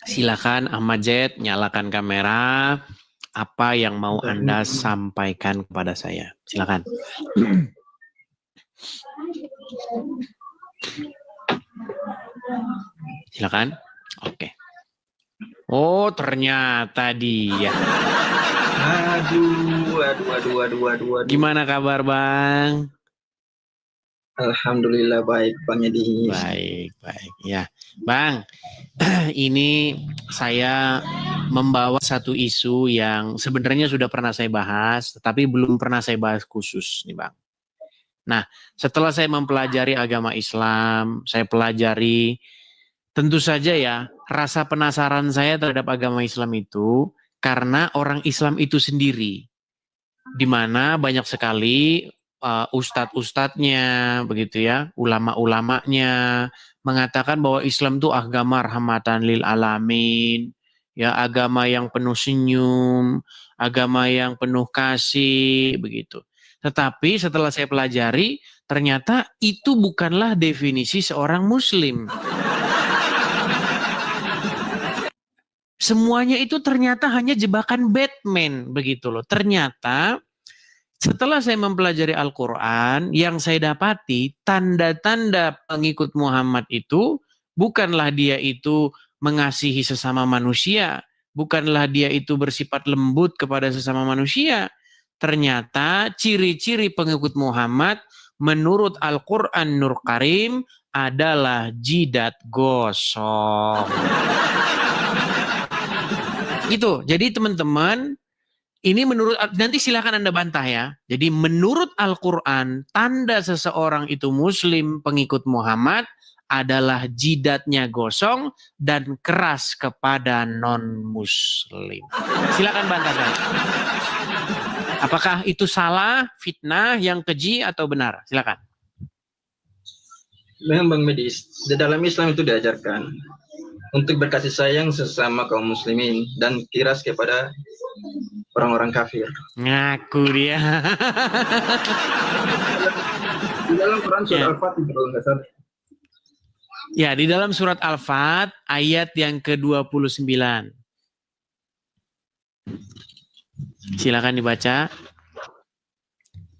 Silakan Ahmad Z, nyalakan kamera. Apa yang mau Anda sampaikan kepada saya? Silakan. Silakan. Oke. Oh, ternyata dia. Aduh. Gimana kabar, Bang? Alhamdulillah baik, Bang Edi. Baik. Ya, Bang. Ini saya membawa satu isu yang sebenarnya sudah pernah saya bahas, tapi belum pernah saya bahas khusus, nih, Bang. Nah, setelah saya mempelajari agama Islam, saya pelajari, tentu saja ya, rasa penasaran saya terhadap agama Islam itu karena orang Islam itu sendiri, di mana banyak sekali ustadz-ustadznya, begitu ya, ulama-ulamanya mengatakan bahwa Islam itu agama rahmatan lil alamin, ya, agama yang penuh senyum, agama yang penuh kasih, begitu. Tetapi setelah saya pelajari, ternyata itu bukanlah definisi seorang Muslim. Semuanya itu ternyata hanya jebakan Batman, begitu loh. Ternyata setelah saya mempelajari Al-Quran, yang saya dapati tanda-tanda pengikut Muhammad itu bukanlah dia itu mengasihi sesama manusia, bukanlah dia itu bersifat lembut kepada sesama manusia. Ternyata ciri-ciri pengikut Muhammad menurut Al-Quran Nur Karim adalah jidat gosong. Gitu. Jadi teman-teman, ini menurut, nanti silakan Anda bantah ya. Jadi menurut Al-Quran, tanda seseorang itu Muslim pengikut Muhammad adalah jidatnya gosong dan keras kepada non-Muslim. Silakan bantah saya. Apakah itu salah, fitnah, yang keji, atau benar? Silakan. Memang Bang Medis, di dalam Islam itu diajarkan untuk berkasih sayang sesama kaum muslimin dan kiras kepada orang-orang kafir. Ngaku dia. Di dalam Quran surat Al-Fat kalau nggak salah. Ya, di dalam surat Al-Fat ayat yang ke-29. Silakan dibaca.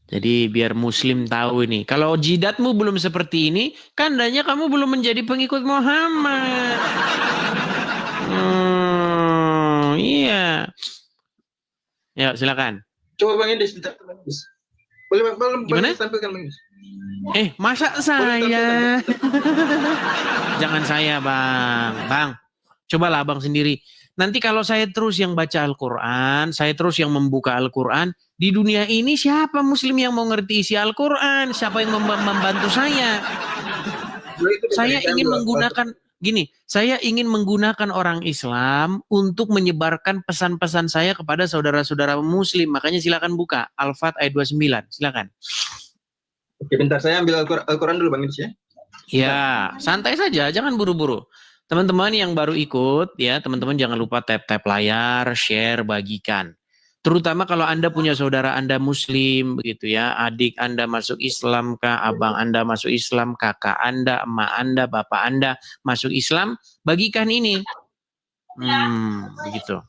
Jadi biar Muslim tahu ini. Kalau jidatmu belum seperti ini, tandanya kamu belum menjadi pengikut Muhammad. Iya. Ya, silakan. Coba Bang Edis, boleh Gimana? tampilkan Bang Edis. Masa saya? Jangan saya, Bang. Bang, cobalah Bang sendiri. Nanti kalau saya terus yang baca Al-Quran, saya terus yang membuka Al-Quran, di dunia ini siapa Muslim yang mau ngerti isi Al-Quran? Siapa yang membantu saya? Saya ingin menggunakan, gini, saya ingin menggunakan orang Islam untuk menyebarkan pesan-pesan saya kepada saudara-saudara Muslim. Makanya silakan buka Al-Fat ayat 29. Silakan. Oke, bentar saya ambil Al-Quran dulu Bang Edis ya. Ya, santai saja, jangan buru-buru. Teman-teman yang baru ikut, ya, teman-teman jangan lupa tap-tap layar, share, bagikan. Terutama kalau Anda punya saudara Anda Muslim, begitu ya, adik Anda masuk Islam kah, abang Anda masuk Islam, kakak Anda, emak Anda, bapak Anda masuk Islam, bagikan ini. Begitu.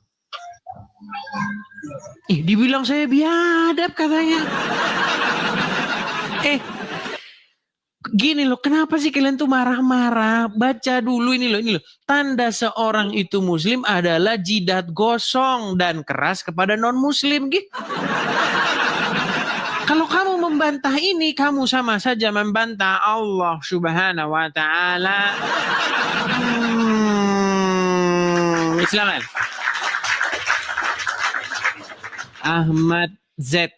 Dibilang saya biadab katanya. Gini loh, kenapa sih kalian tuh marah-marah? Baca dulu ini loh. Tanda seorang itu Muslim adalah jidat gosong dan keras kepada non-Muslim gitu. Kalau kamu membantah ini, kamu sama saja membantah Allah Subhanahu wa Ta'ala. Silakan. Ahmad Z.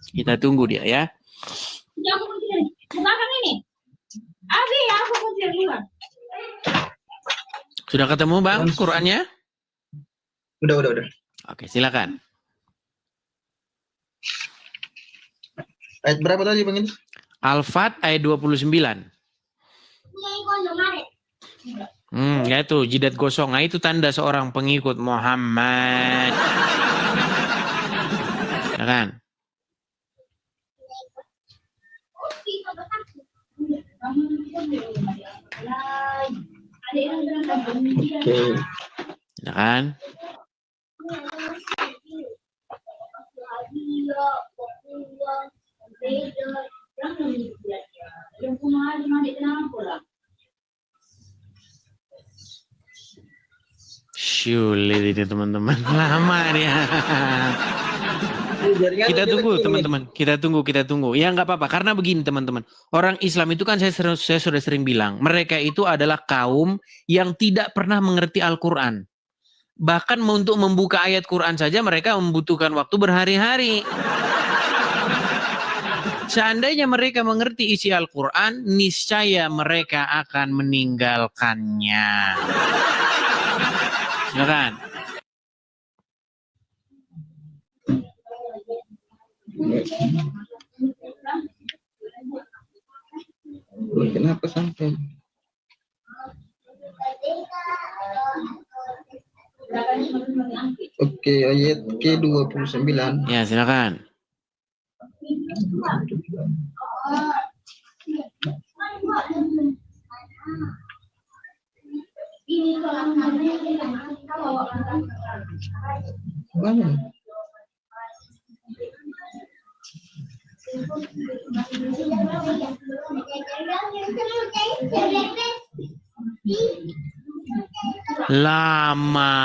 Kita tunggu dia ya. Sudah ketemu Bang Qurannya? Udah. Oke, silakan. Ayat berapa tadi Bang Edis? Al-Fat ayat 29. Ya itu jidat gosong. Nah, itu tanda seorang pengikut Muhammad. Ya kan? Oke. Ya kan? Sulit ini teman-teman. Lama dia. Jaringan Kita juga tunggu begini. teman-teman. Kita tunggu. Ya nggak apa-apa. Karena begini teman-teman. Orang Islam itu kan saya sudah sering bilang. Mereka itu adalah kaum yang tidak pernah mengerti Al-Quran. Bahkan untuk membuka ayat Quran saja mereka membutuhkan waktu berhari-hari. Seandainya mereka mengerti isi Al-Quran, niscaya mereka akan meninggalkannya. Ya kan? Kenapa sampai? Oke, ayat ke-29. Ya, silakan. Mana? Lama.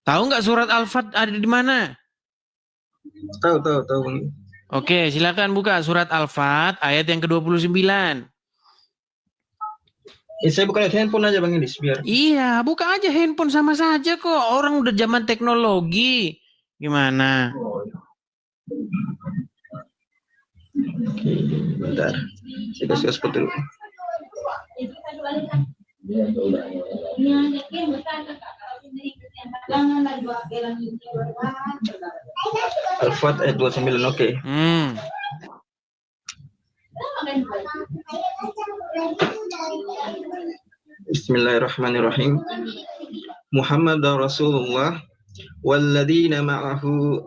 Tahu nggak surat Al-Fat ada di mana? Tahu. Bang. Oke, silakan buka surat Al-Fat ayat yang ke-29. Saya buka lihat handphone aja Bang Indis biar. Iya, buka aja handphone sama saja kok. Orang udah zaman teknologi. Gimana? Oke, bentar. Saya kasih hotspot dulu. Al-Fat ayat 29, oke. Bismillahirrahmanirrahim. Muhammad Rasulullah walladzina ma'ahu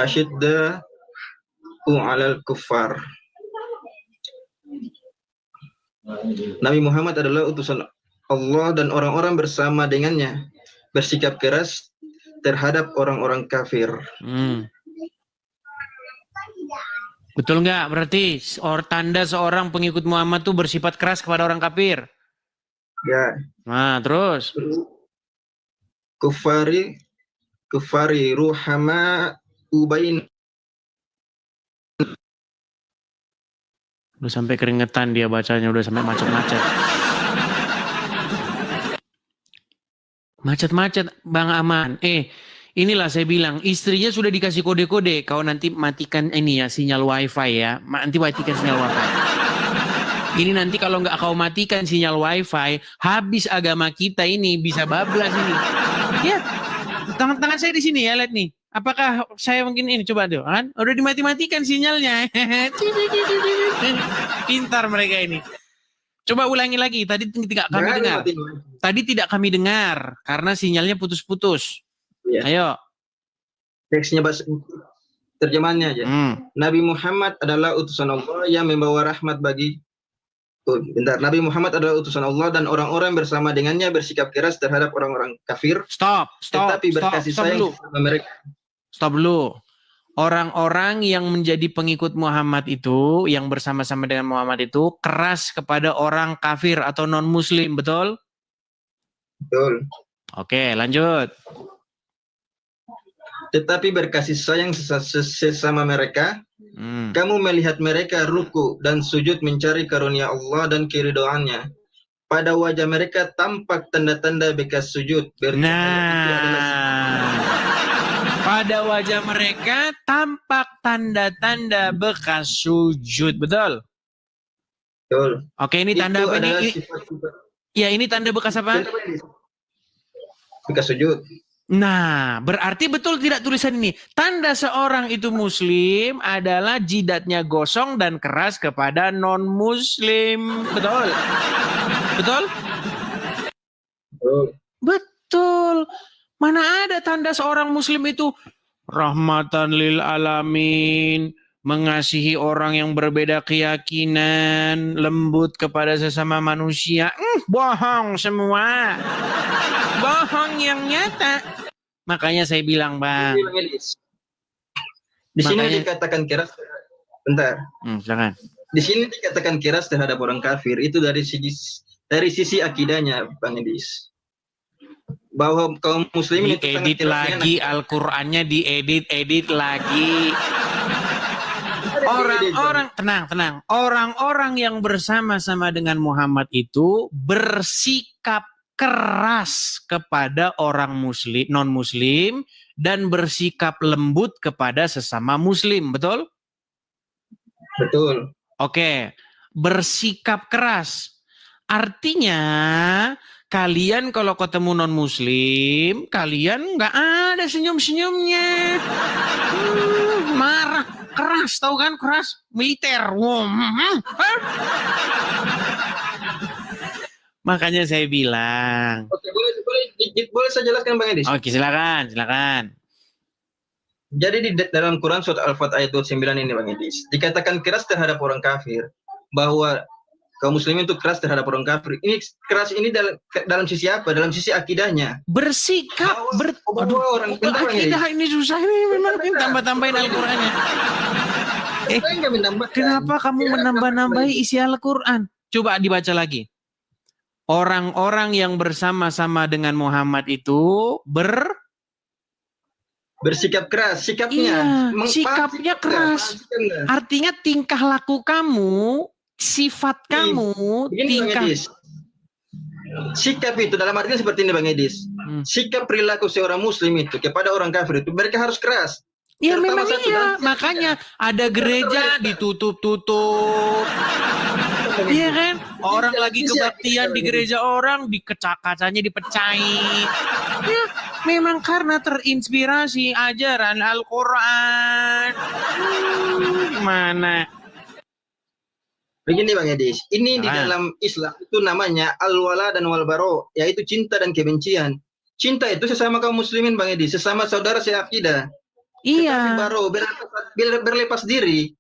asyidda'u 'alal kuffar. Nabi Muhammad adalah utusan Allah dan orang-orang bersama dengannya bersikap keras terhadap orang-orang kafir. Betul nggak? Berarti tanda seorang pengikut Muhammad tuh bersifat keras kepada orang kafir. Ya. Nah, terus. Kufari ruhama ubain. Udah sampai keringetan dia bacanya, udah sampai macet-macet. Macet-macet, Bang Aman. Inilah saya bilang, istrinya sudah dikasih kode-kode. Kau nanti matikan ini ya, sinyal wifi ya. Nanti matikan sinyal wifi. Ini nanti kalau nggak kau matikan sinyal wifi, habis agama kita ini, bisa bablas ini. Ya, tangan saya di sini ya, lihat nih. Apakah saya mungkin ini, coba tuh kan? Udah dimati-matikan sinyalnya. Pintar mereka ini. Coba ulangi lagi, tadi tidak kami dengar. Tadi tidak kami dengar, karena sinyalnya putus-putus. Ya. Ayo. Teksnya bahasa terjemahannya aja. Nabi Muhammad adalah utusan Allah yang membawa rahmat bagi Nabi Muhammad adalah utusan Allah dan orang-orang bersama dengannya bersikap keras terhadap orang-orang kafir. Stop dulu. Mereka. Stop dulu. Orang-orang yang menjadi pengikut Muhammad itu, yang bersama-sama dengan Muhammad itu keras kepada orang kafir atau non-muslim, betul? Betul. Oke, lanjut. Tetapi berkasih sayang sesama mereka. Kamu melihat mereka ruku dan sujud mencari karunia Allah dan keridhaannya. Pada wajah mereka tampak tanda-tanda bekas sujud. Pada wajah mereka tampak tanda-tanda bekas sujud, betul? Betul. Oke, ini tanda apa ini? Ya, ini tanda bekas apa? Bekas sujud. Nah, berarti betul tidak tulisan ini? Tanda seorang itu muslim adalah jidatnya gosong dan keras kepada non-muslim. Betul? Betul? Betul. Mana ada tanda seorang muslim itu rahmatan lil alamin, mengasihi orang yang berbeda keyakinan, lembut kepada sesama manusia. Bohong semua. Bohong yang nyata. Makanya saya bilang, Bang. Bang Edis. Di sini dikatakan keras. Bentar. Silakan. Di sini dikatakan keras terhadap orang kafir itu dari sisi akidahnya, Bang Edis. Bahwa kaum muslimin itu diedit lagi Al-Qur'annya, diedit lagi. Orang-orang tenang. Orang-orang yang bersama-sama dengan Muhammad itu bersikap keras kepada orang muslim, non-muslim, dan bersikap lembut kepada sesama muslim, betul? Betul. Oke, bersikap keras. Artinya kalian kalau ketemu non-muslim, kalian nggak ada senyum-senyumnya. Marah, keras, tahu kan? Keras, militer. Makanya saya bilang. Oke, boleh saya jelaskan, Bang Edis? Oke, silakan. Jadi di dalam Quran surat Al-Fat ayat 29 ini, Bang Edis, dikatakan keras terhadap orang kafir, bahwa kaum muslimin itu keras terhadap orang kafir. Ini keras ini dalam sisi apa? Dalam sisi akidahnya. Bersikap orang akidah ini susah ini memang tambah-tambahin Al-Qur'annya. Kenapa kamu menambah-nambahi isi Al-Qur'an? Coba dibaca lagi. Orang-orang yang bersama-sama dengan Muhammad itu bersikap keras, sikapnya. Iya, sikapnya keras. Artinya tingkah laku kamu, sifat kamu, tingkah. Sikap itu dalam artinya seperti ini, Bang Edis. Sikap perilaku seorang muslim itu kepada orang kafir itu mereka harus keras. Ya memang iya, makanya ada gereja ditutup-tutup. Iya kan? Orang lagi kebaktian di gereja orang, kacanya dipecahin. Ya, memang karena terinspirasi ajaran Al-Quran. Gimana? Begini, Bang Edis, ini di dalam Islam itu namanya al-wala dan wal-baro, yaitu cinta dan kebencian. Cinta itu sesama kaum muslimin, Bang Edis, sesama saudara seakidah. Iya. Baro berlepas diri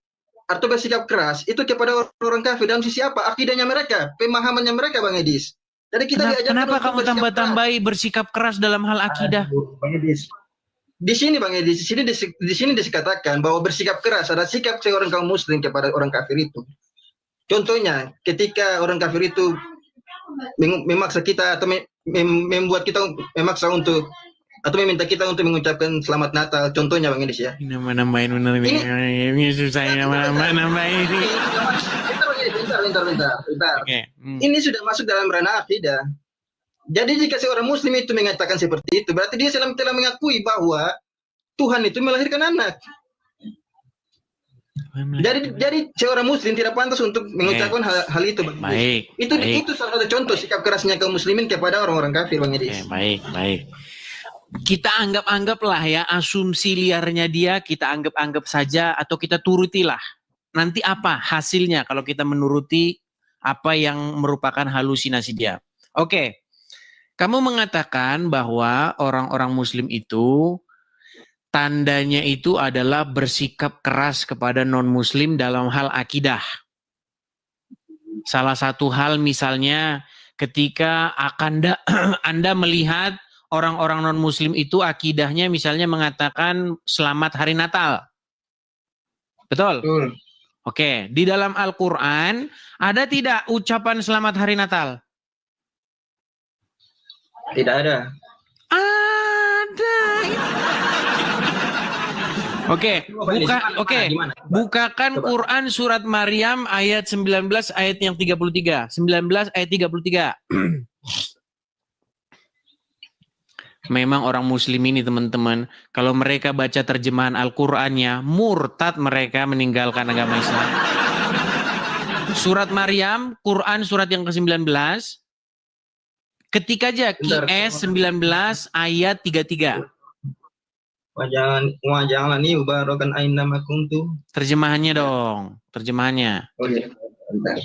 atau bersikap keras itu kepada orang kafir dalam sisi apa? Akidahnya mereka, pemahamannya mereka, Bang Edis. Jadi kita kenapa kamu tambah-tambahi bersikap keras dalam hal akidah? Bang Edis. Di sini, Bang Edis, di sini dikatakan bahwa bersikap keras ada sikap seorang kaum muslim kepada orang kafir itu. Contohnya, ketika orang kafir itu memaksa kita atau membuat kita memaksa untuk atau meminta kita untuk mengucapkan selamat Natal, contohnya, Bang Edis ya. Nambahin bener ini susah nambahin ini. Bentar. Okay. Ini sudah masuk dalam ranah akidah. Jadi jika seorang muslim itu mengatakan seperti itu, berarti dia telah mengakui bahwa Tuhan itu melahirkan anak. Jadi seorang muslim tidak pantas untuk mengucapkan hal itu, Bang. Baik. Itu salah satu contoh sikap kerasnya kaum muslimin kepada orang-orang kafir, Bang Edis. Baik. Kita anggaplah ya asumsi liarnya dia, kita anggap saja atau kita turutilah. Nanti apa hasilnya kalau kita menuruti apa yang merupakan halusinasi dia. Oke. Kamu mengatakan bahwa orang-orang muslim itu tandanya itu adalah bersikap keras kepada non-muslim dalam hal akidah. Salah satu hal misalnya ketika Anda melihat orang-orang non-muslim itu akidahnya misalnya mengatakan selamat hari Natal. Betul? Oke, di dalam Al-Quran ada tidak ucapan selamat hari Natal? Tidak ada. Ada. Bukakan Quran surat Maryam ayat 19 ayat yang 33. 19 ayat 33. Memang orang muslim ini teman-teman, kalau mereka baca terjemahan Al-Qur'annya, murtad mereka meninggalkan agama Islam. Surat Maryam, Quran surat yang ke-19, ketik aja QS 19 ayat 33. Wajalani ubarakan aina ma kuntu. Terjemahannya dong, terjemahannya. Oh iya, bentar.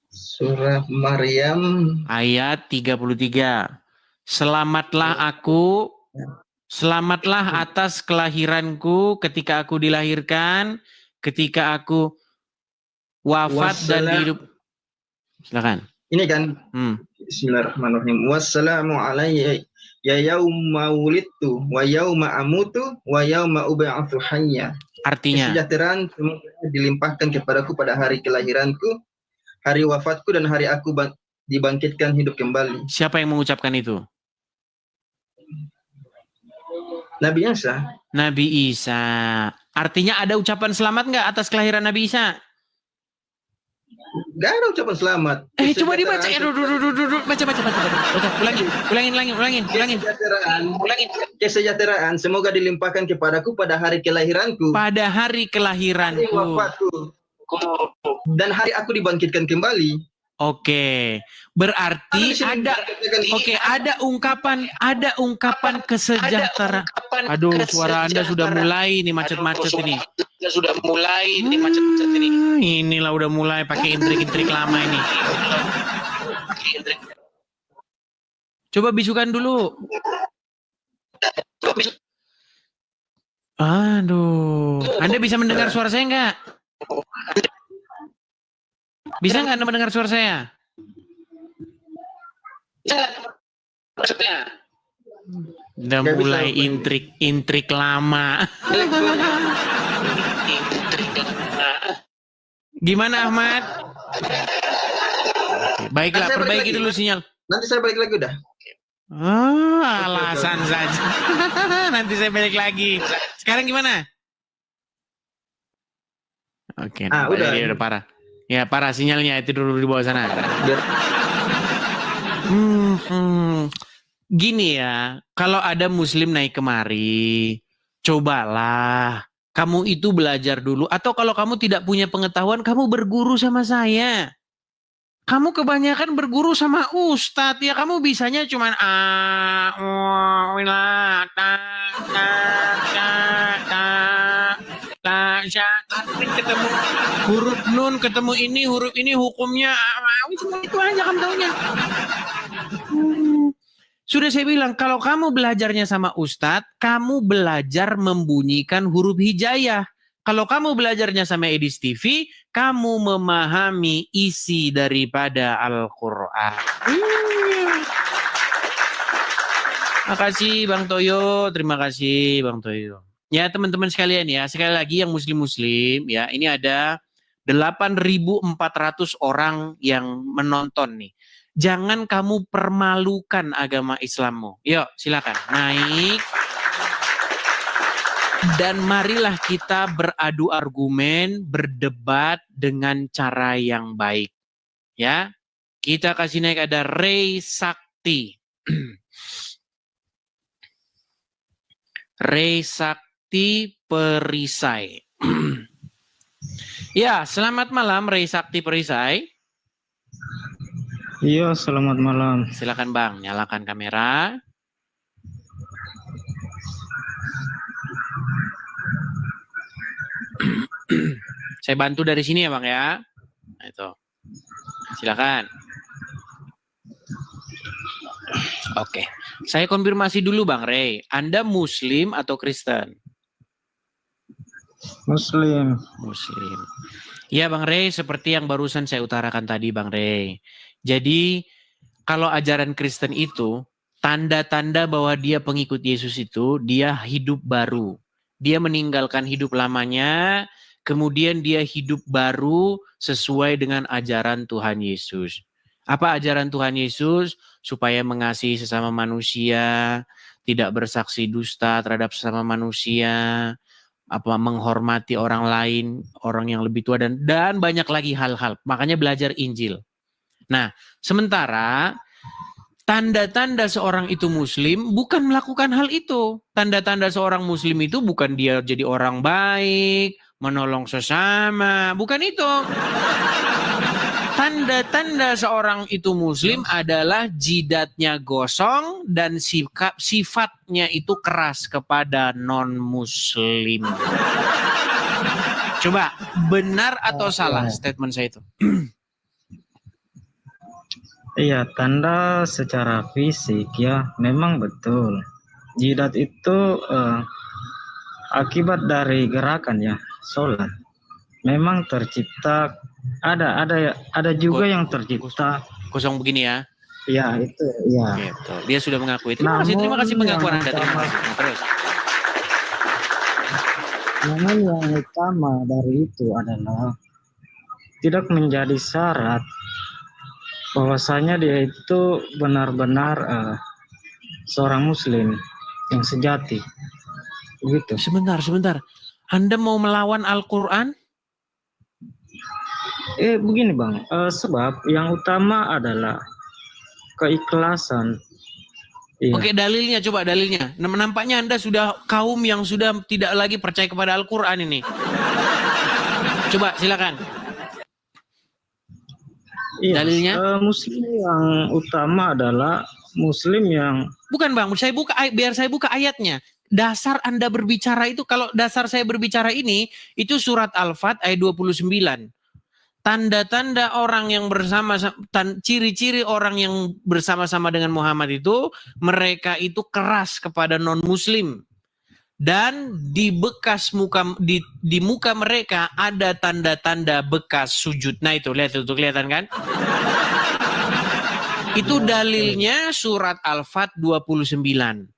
Surah Maryam ayat 33. Selamatlah aku Selamatlah atas kelahiranku ketika aku dilahirkan, ketika aku wafat dan hidup. Silakan. Ini kan Bismillahirrahmanirrahim. Wassalamu alayya ya yauma wulidtu wa yauma amutu wa yauma ub'atsu hayya. Artinya, kesejahteraan semoga dilimpahkan kepadaku pada hari kelahiranku, hari wafatku, dan hari aku dibangkitkan hidup kembali. Siapa yang mengucapkan itu? Nabi Isa. Nabi Isa. Artinya ada ucapan selamat nggak atas kelahiran Nabi Isa? Gak ada ucapan selamat. Coba dibaca. Baca. Ulangin. Kesejahteraan semoga dilimpahkan kepadaku pada hari kelahiranku. Pada hari kelahiranku. Hari wafatku. Dan hari aku dibangkitkan kembali. Oke. Berarti ada ungkapan kesejahteraan. Aduh, suara Anda sudah mulai nih macet-macet ini. Inilah udah mulai pakai intrik-intrik lama ini. Coba bisukan dulu. Aduh, Anda bisa mendengar suara saya nggak? Bisa nggak Anda mendengar suara saya? Udah mulai intrik lama. Gimana Ahmad? Baiklah, perbaiki dulu sinyal. Nanti saya balik lagi udah. Alasan saja. Nanti saya balik lagi. Sekarang gimana? Oke, udah parah. Ya parah sinyalnya, itu dulu di bawah sana. Gini ya, kalau ada muslim naik kemari, cobalah kamu itu belajar dulu. Atau kalau kamu tidak punya pengetahuan, kamu berguru sama saya. Kamu kebanyakan berguru sama ustadz, ya kamu bisanya cuman ketemu huruf nun, ketemu ini, huruf ini hukumnya cuma itu aja kamu taunya. Sudah saya bilang, kalau kamu belajarnya sama ustadz, kamu belajar membunyikan huruf hijaiyah. Kalau kamu belajarnya sama Edis TV, kamu memahami isi daripada Al-Quran. Makasih Bang Toyo, terima kasih Bang Toyo. Ya teman-teman sekalian ya, sekali lagi yang muslim-muslim ya, ini ada 8.400 orang yang menonton nih. Jangan kamu permalukan agama Islammu. Yuk silakan naik. Dan marilah kita beradu argumen, berdebat dengan cara yang baik. Ya, kita kasih naik ada Ray Sakti. Ray Sakti Perisai. Ya, selamat malam Ray Sakti Perisai. Iya, selamat malam. Silakan Bang, nyalakan kamera. Saya bantu dari sini ya Bang ya. Nah, itu. Silakan. Oke. Saya konfirmasi dulu Bang Ray. Anda Muslim atau Kristen? Muslim. Muslim. Ya Bang Ray, seperti yang barusan saya utarakan tadi Bang Ray. Jadi kalau ajaran Kristen itu, tanda-tanda bahwa dia pengikut Yesus itu, dia hidup baru. Dia meninggalkan hidup lamanya, kemudian dia hidup baru sesuai dengan ajaran Tuhan Yesus. Apa ajaran Tuhan Yesus? Supaya mengasihi sesama manusia, tidak bersaksi dusta terhadap sesama manusia, menghormati orang lain, orang yang lebih tua, dan banyak lagi hal-hal. Makanya belajar Injil. Nah, sementara tanda-tanda seorang itu muslim bukan melakukan hal itu. Tanda-tanda seorang muslim itu bukan dia jadi orang baik, menolong sesama, bukan itu. Tanda-tanda seorang itu muslim adalah jidatnya gosong dan sifatnya itu keras kepada non-muslim. Coba, benar atau salah statement saya itu? Iya, tanda secara fisik ya memang betul. Jidat itu akibat dari gerakan ya, sholat. Memang tercipta, ada juga yang tercipta. Kosong begini ya. Ya itu, ya. Gitu. Dia sudah mengakui. Terima kasih pengakuan Anda. Terima kasih. Terus. Namun yang utama dari itu adalah tidak menjadi syarat bahwasanya dia itu benar-benar seorang muslim yang sejati. Begitu. Sebentar. Anda mau melawan Al-Quran? Begini Bang, sebab yang utama adalah keikhlasan. Iya. Oke, dalilnya. Nampaknya Anda sudah kaum yang sudah tidak lagi percaya kepada Al-Quran ini. Coba, silakan. Iya. Dalilnya? Muslim yang utama adalah Muslim yang... Bukan Bang, biar saya buka ayatnya. Dasar Anda berbicara itu, kalau dasar saya berbicara ini, itu surat Al-Fat ayat 29. Tanda-tanda orang yang ciri-ciri orang yang bersama-sama dengan Muhammad itu, mereka itu keras kepada non-muslim. Dan di muka mereka ada tanda-tanda bekas sujud. Nah itu, lihat itu, kelihatan kan? Itu dalilnya surat Al-Fat 29.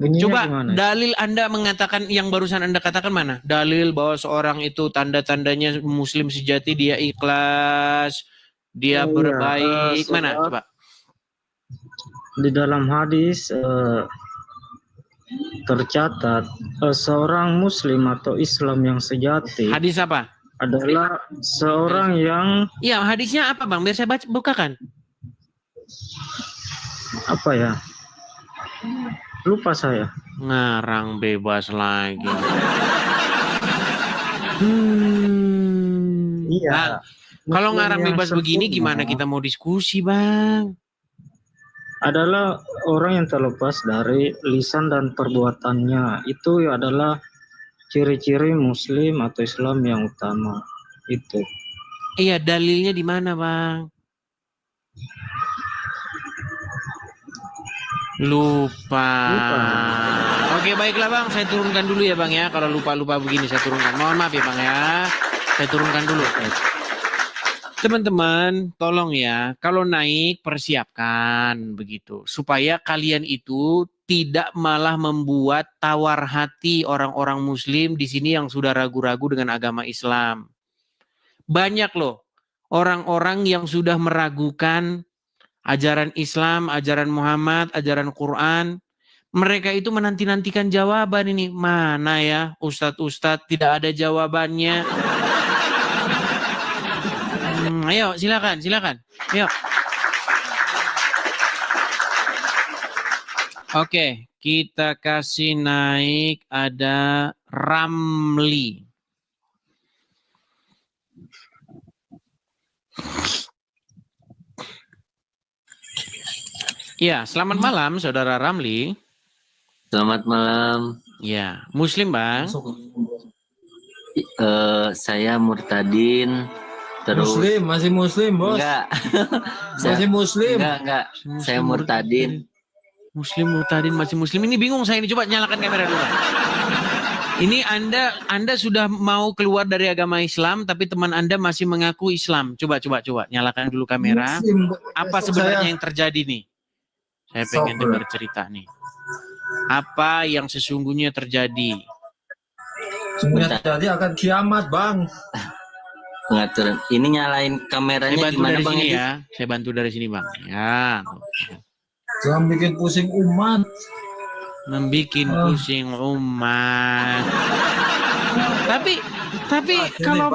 Coba gimana? Dalil Anda mengatakan yang barusan Anda katakan mana? Dalil bahwa seorang itu tanda-tandanya muslim sejati, dia ikhlas, dia berbaik. Mana? Coba. Di dalam hadis tercatat seorang muslim atau Islam yang sejati. Hadis apa? Adalah seorang yang... Iya, hadisnya apa Bang? Biar saya bukakan. Apa ya? Lupa saya. Ngarang bebas lagi. Iya. Bang, kalau ngarang bebas begini gimana kita mau diskusi Bang? Adalah orang yang terlepas dari lisan dan perbuatannya. Itu adalah ciri-ciri Muslim atau Islam yang utama. Itu. Iya, dalilnya di mana Bang? Lupa. Oke, baiklah Bang, saya turunkan dulu ya Bang ya. Kalau lupa-lupa begini saya turunkan. Mohon maaf ya Bang ya. Saya turunkan dulu. Teman-teman, tolong ya, kalau naik persiapkan begitu. Supaya kalian itu tidak malah membuat tawar hati orang-orang muslim di sini yang sudah ragu-ragu dengan agama Islam. Banyak loh orang-orang yang sudah meragukan ajaran Islam, ajaran Muhammad, ajaran Quran. Mereka itu menanti-nantikan jawaban ini. Mana ya Ustadz-Ustadz tidak ada jawabannya. Ayo silakan. Ayo. Oke, kita kasih naik ada Ramli. Ya, selamat malam Saudara Ramli. Selamat malam. Ya, Muslim Bang. Saya Murtadin. Terus masih Muslim bos. Enggak. Masih Muslim. Enggak. Saya Murtadin. Muslim Murtadin masih Muslim. Ini bingung saya ini. Coba nyalakan kamera dulu. Ini Anda sudah mau keluar dari agama Islam, tapi teman Anda masih mengaku Islam. Coba nyalakan dulu kamera. Muslim. Apa sebenarnya yang terjadi nih? Saya pengen dengar cerita nih. Apa yang sesungguhnya terjadi? Sebenarnya terjadi akan kiamat bang. Pengaturan. Ini nyalain kameranya gimana dari Bang? Sini ya. Saya bantu dari sini Bang. Ya. Jangan bikin pusing umat. Membikin pusing umat. Tapi kalau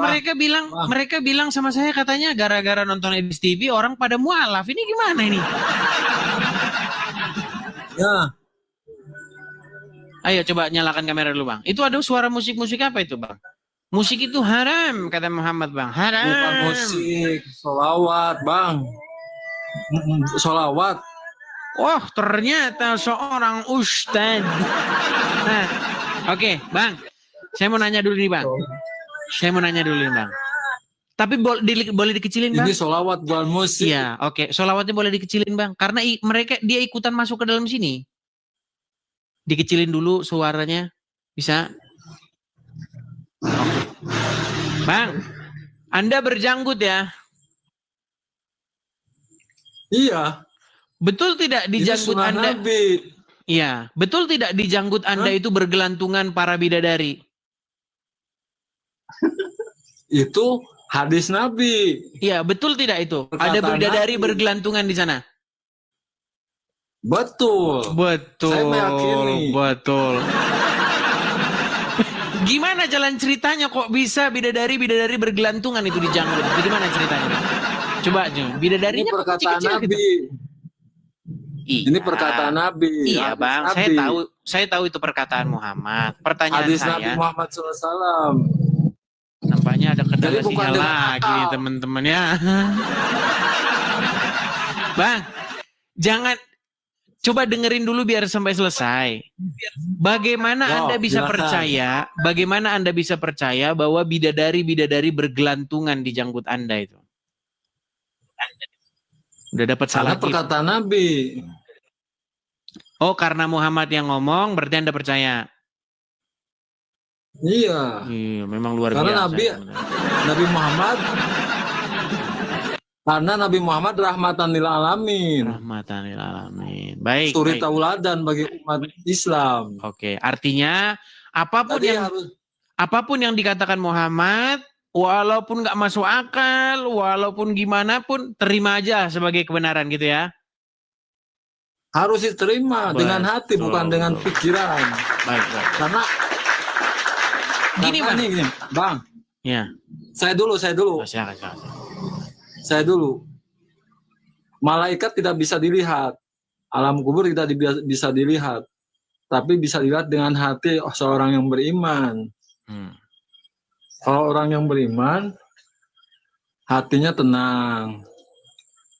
mereka bilang sama saya katanya gara-gara nonton Edis TV orang pada mualaf. Ini gimana ini? Ya. Ayo coba nyalakan kamera dulu Bang. Itu ada suara musik apa itu Bang? Musik itu haram kata Muhammad Bang. Haram. Bukan musik, solawat bang. Solawat. Oh ternyata seorang ustad. Nah, oke, Bang. Saya mau nanya dulu nih Bang. Bang. Tapi boleh dikecilin Bang? Ini solawat bukan musik. Iya, oke. Solawatnya boleh dikecilin Bang. Karena dia ikutan masuk ke dalam sini. dikecilin dulu suaranya. Bisa? Oke. Bang, Anda berjanggut ya? Iya. Betul tidak di Ini janggut sunnah Anda? Nabi. Iya, betul tidak di janggut Anda itu bergelantungan para bidadari? Itu hadis Nabi. Iya, betul tidak itu? Ada Perkataan bidadari Nabi. bergelantungan di sana? Betul. Betul. Saya meyakini. Betul. Gimana jalan ceritanya kok bisa bidadari bergelantungan itu di janggut? Gimana ceritanya? Coba aja, Ini bidadarinya kok perkataan kecil-kecil Nabi. gitu. Iya. Ini perkataan Nabi. Iya, Hadis Bang. Nabi. Saya tahu itu perkataan Muhammad. Pertanyaan Hadis Nabi saya, Muhammad SAW. nampaknya ada kendala Jadi bukan sinyal dengan lagi nih akal. teman-teman ya. Bang, jangan, coba dengerin dulu biar sampai selesai. Bagaimana Wow, Anda bisa silakan. percaya? Bagaimana Anda bisa percaya bahwa bidadari bergelantungan di janggut Anda itu? Udah dapat Karena salah tip. perkataan Nabi. Oh, karena Muhammad yang ngomong, berarti Anda percaya? Iya. Iya, memang luar Karena biasa. Nabi Muhammad. Karena Nabi Muhammad rahmatan lil alamin. Rahmatan lil alamin. Baik. Suri baik. tauladan bagi umat Islam. Oke, artinya Tadi apapun yang dikatakan Muhammad, walaupun nggak masuk akal, walaupun gimana pun, terima aja sebagai kebenaran gitu ya. harus diterima dengan hati, Betul. bukan dengan pikiran. Baik, baik. Karena Gini, Bang. gini, Bang. Ya, Saya dulu. silakan. Saya dulu. Malaikat tidak bisa dilihat. Alam kubur tidak bisa dilihat. Tapi bisa dilihat dengan hati seorang yang beriman. Kalau orang yang beriman, hatinya tenang.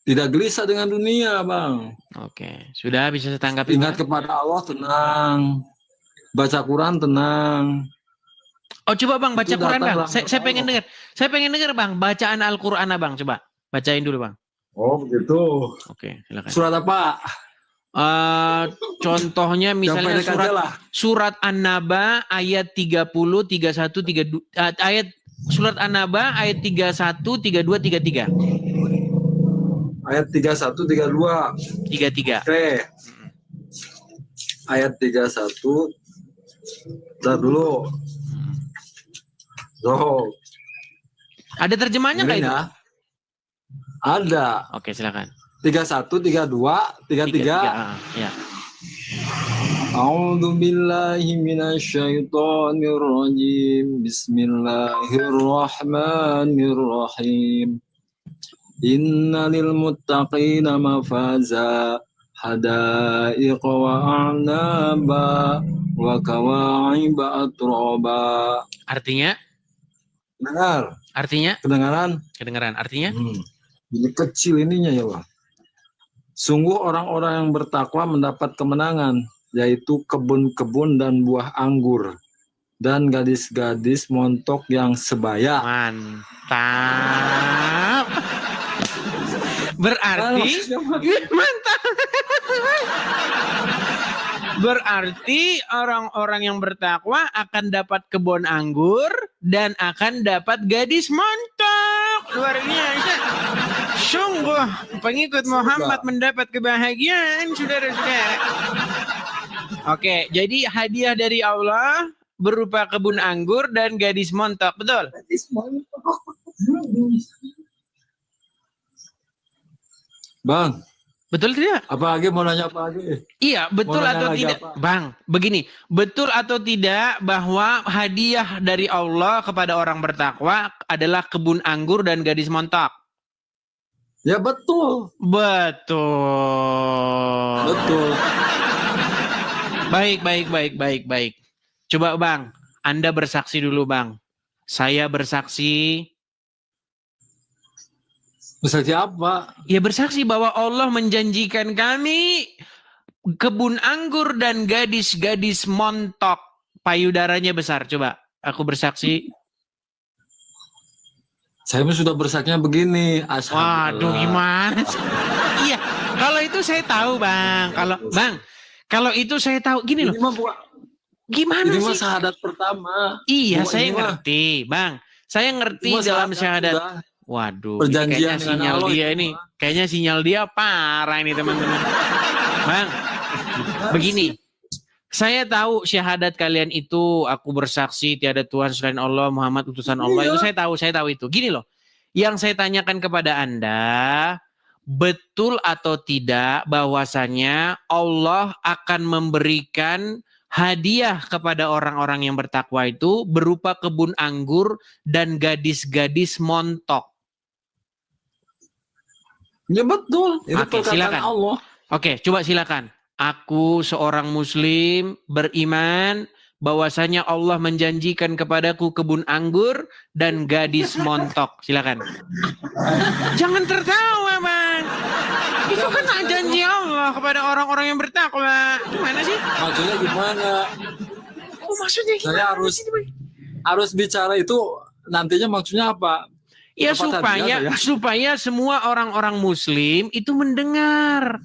Tidak gelisah dengan dunia, Bang. Oke, sudah bisa saya tanggapi. Ingat Bang? kepada Allah, tenang. Baca Quran, tenang. Oh, coba Bang baca Itu Quran, datang Bang. rahmat Saya pengen Allah. dengar. Saya pengen dengar, Bang, bacaan Al-Qur'an Bang. Coba bacain dulu, Bang. Oh, begitu. Oke, silakan. Surat apa? Contohnya misalnya Yang pendek aja lah. surat An-Naba ayat 30, 31, 32 ayat surat An-Naba ayat 31, 32, 33. Ayat 31, 32. 33. Oke. Ayat 31. Bentar dulu. Tuh. Ada terjemahannya nggak itu? Ya. Ada. Oke, silakan. 31, 32, 33. Ya. A'udzu billahi minasyaitonir rajim. Bismillahirrahmanirrahim. Innalil muttaqina mafaza hadaiqa wa a'naba wa kawa'iba atraba. Artinya? Dengar, Artinya? kedengaran? Artinya? Jadi kecil ininya ya, Bang. Sungguh orang-orang yang bertakwa mendapat kemenangan, yaitu kebun-kebun dan buah anggur, dan gadis-gadis montok yang sebaya. Mantap. Berarti mantap. Berarti orang-orang yang bertakwa akan dapat kebun anggur dan akan dapat gadis montok. Luar biasa. Sungguh pengikut Muhammad mendapat kebahagiaan, saudara-saudara. Oke, jadi hadiah dari Allah berupa kebun anggur dan gadis montok, betul? Bang, Betul tidak? apa lagi mau nanya apa lagi? Iya, betul Mau nanya atau lagi tidak? apa? Bang, begini, betul atau tidak bahwa hadiah dari Allah kepada orang bertakwa adalah kebun anggur dan gadis montok? Ya betul. Betul. Betul. Baik. Coba Bang, Anda bersaksi dulu Bang. Saya bersaksi. Bersaksi apa? Ya bersaksi bahwa Allah menjanjikan kami kebun anggur dan gadis-gadis montok. Payudaranya besar. Coba aku bersaksi. Saya sudah bersaksinya begini. Waduh, gimana? Iya, kalau itu saya tahu Bang. Kalau itu saya tahu gini loh. Ini mah bukan, Gimana ini mah sih? syahadat pertama. Iya, Bukan, saya ini mah- ngerti, Bang. Saya ngerti Cuma dalam syahadat. sudah. Waduh, ini Perjanjian kayaknya dengan sinyal Allah dia itu ini. mah. Kayaknya sinyal dia parah ini teman-teman. Bang, begini. Saya tahu syahadat kalian itu, aku bersaksi tiada Tuhan selain Allah, Muhammad utusan Allah. Iya. Itu saya tahu itu. Gini loh. Yang saya tanyakan kepada Anda, betul atau tidak bahwasanya Allah akan memberikan hadiah kepada orang-orang yang bertakwa itu berupa kebun anggur dan gadis-gadis montok. Ya betul. Itu Oke, perkataan silakan. Allah. Oke, coba silakan. Aku seorang muslim beriman bahwasanya Allah menjanjikan kepadaku kebun anggur dan gadis montok. Silakan. Jangan tertawa, Bang. Itu kan janji Allah kepada orang-orang yang bertakwa. Gimana sih? Maksudnya gimana? Oh, maksudnya Saya harus bicara itu nantinya maksudnya apa? ya Tepat supaya hadiah, ya. supaya semua orang-orang muslim itu mendengar.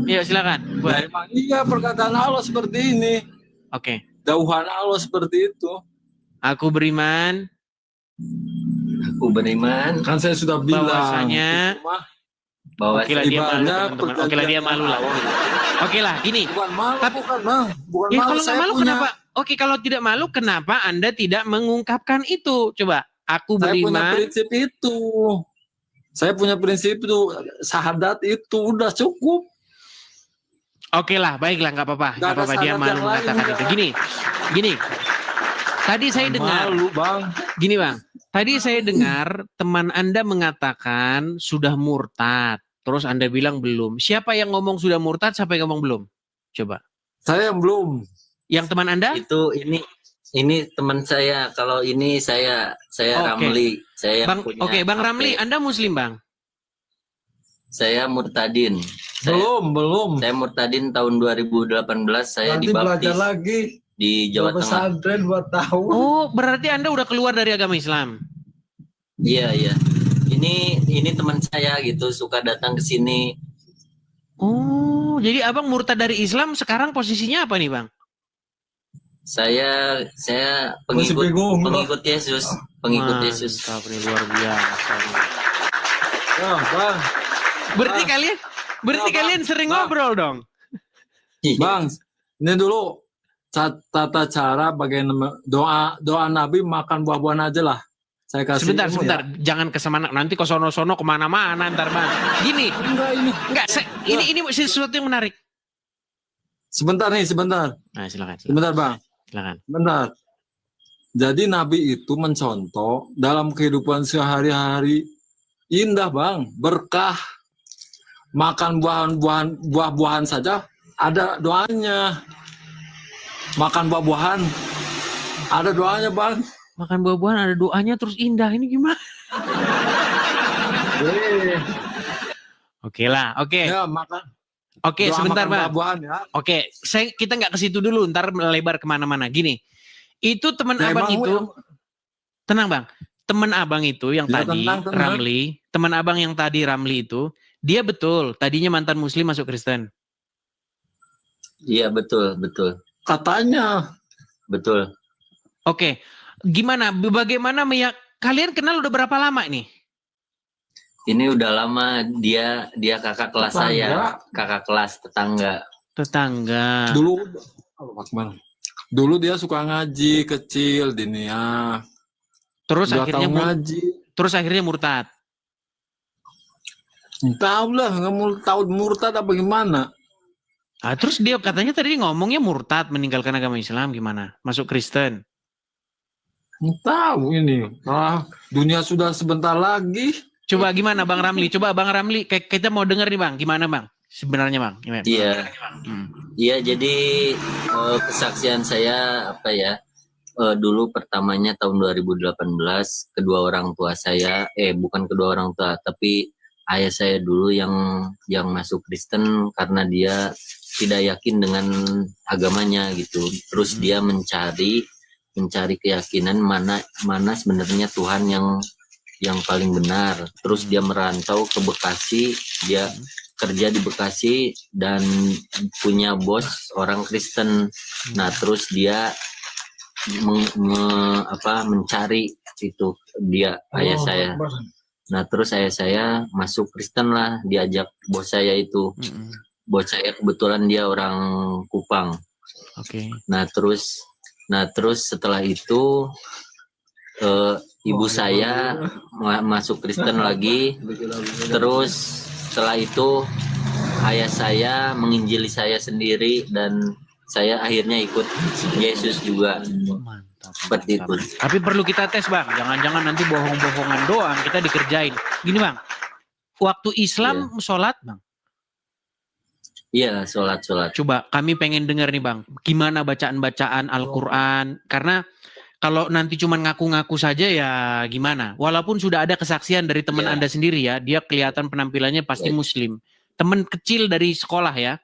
Ya, silakan. Nah, emang iya perkataan Allah seperti ini. Oke. Dauhan Allah seperti itu. Aku beriman Aku beriman Kan saya sudah bilang. bahwasanya Itu mah bahwa Oke lah dia malu, ibadah teman-teman. Oke lah dia malu lah. Oke lah, gini. bukan malu, Tapi- bukan bang. Bukan Ya malu. kalau nggak Saya malu punya, kenapa? Oke, kalau tidak malu kenapa Anda tidak mengungkapkan itu? Coba, aku Saya punya beriman. prinsip itu. Saya punya prinsip itu. Syahadat itu udah cukup. Oke lah, baiklah, nggak apa-apa, Nggak nggak ada apa-apa dia syarat malu yang lain, mengatakan itu. enggak. Gini. Tadi saya dengar, Malu bang. gini bang. Tadi saya dengar teman Anda mengatakan sudah murtad. Terus Anda bilang belum. Siapa yang ngomong sudah murtad? Siapa yang ngomong belum? Coba. Saya yang belum. Ya. Yang teman Anda? itu ini teman saya. Kalau ini saya Oke. Ramli. Saya Bang, punya oke, Bang HP. Ramli, Anda Muslim bang? Saya murtadin. Belum. Saya murtadin tahun 2018. Saya Nanti dibaptis belajar lagi. di Jawa Tengah. Pesantren 2 tahun. Oh, berarti Anda udah keluar dari agama Islam? Iya. Ini teman saya gitu suka datang ke sini. Oh, jadi abang murtad dari Islam sekarang posisinya apa nih bang? Saya Masih bingung. pengikut Yesus, pengikut Mantap, Yesus. ini luar biasa. Nah, bang. Berarti Bang. berarti Bang. kalian sering Bang. ngobrol dong? Bang, ini dulu tata cara bagaimana doa Nabi makan buah-buahan aja lah. Saya kasih ilmu Sebentar, ya. jangan kesemana nanti ke sono-sono kemana-mana ntar bang. Gini, Enggak ini. ini sesuatu yang menarik. Sebentar. Nah, silakan. Sebentar, Bang. Silakan. Benar. Jadi Nabi itu mencontoh dalam kehidupan sehari-hari indah, Bang, berkah. Makan buah-buahan saja ada doanya. Makan buah-buahan ada doanya, Bang. Makan buah-buahan ada doanya terus indah. Ini gimana? Oke lah, oke. Ya, makan. Oke, doa sebentar makan bang. buah-buahan ya. Oke, kita nggak ke situ dulu, ntar melebar kemana-mana. Gini, itu teman Ya, abang emang itu, tenang bang, teman abang itu yang Ya, tadi tenang. Ramli, teman abang yang tadi Ramli itu, dia betul tadinya mantan Muslim masuk Kristen. Iya, betul. Katanya. Betul. Oke, gimana? Bagaimana kalian kenal udah berapa lama nih? Ini udah lama dia kakak kelas Tetangga. saya, kakak kelas tetangga. Tetangga. Dulu dia suka ngaji kecil Dinia. Terus Udah akhirnya tahu ngaji. terus akhirnya murtad. Tahu lah, nggak mau tahu murtad apa gimana. Ah, terus dia katanya tadi ngomongnya murtad meninggalkan agama Islam gimana? Masuk Kristen. Nggak tahu ini. Dunia sudah sebentar lagi. Coba gimana Bang Ramli? Coba Bang Ramli, kita mau dengar nih Bang. Gimana Bang? Sebenarnya Bang. Gimana? Iya. Hmm. Iya, jadi kesaksian saya apa ya? Dulu pertamanya tahun 2018 kedua orang tua saya, bukan kedua orang tua, tapi ayah saya dulu yang masuk Kristen karena dia tidak yakin dengan agamanya gitu. Terus dia mencari keyakinan mana sebenarnya Tuhan yang paling benar. Terus dia merantau ke Bekasi, dia kerja di Bekasi dan punya bos orang Kristen. Nah, terus dia mencari itu dia ayah saya. Nah, terus ayah saya masuk Kristen lah, diajak bos saya itu. Bos saya kebetulan dia orang Kupang. Oke. Nah, terus setelah itu ibu saya masuk Kristen lagi. Terus setelah itu ayah saya menginjili saya sendiri dan saya akhirnya ikut Yesus juga. Mantap. Seperti itu. Tapi perlu kita tes Bang, jangan-jangan nanti bohong-bohongan doang kita dikerjain. Gini Bang, waktu Islam sholat Bang? Iya, sholat. Coba kami pengen dengar nih Bang, gimana bacaan-bacaan Al-Quran. Karena kalau nanti cuma ngaku-ngaku saja ya gimana. Walaupun sudah ada kesaksian dari teman Anda sendiri ya, dia kelihatan penampilannya pasti Muslim. Teman kecil dari sekolah ya?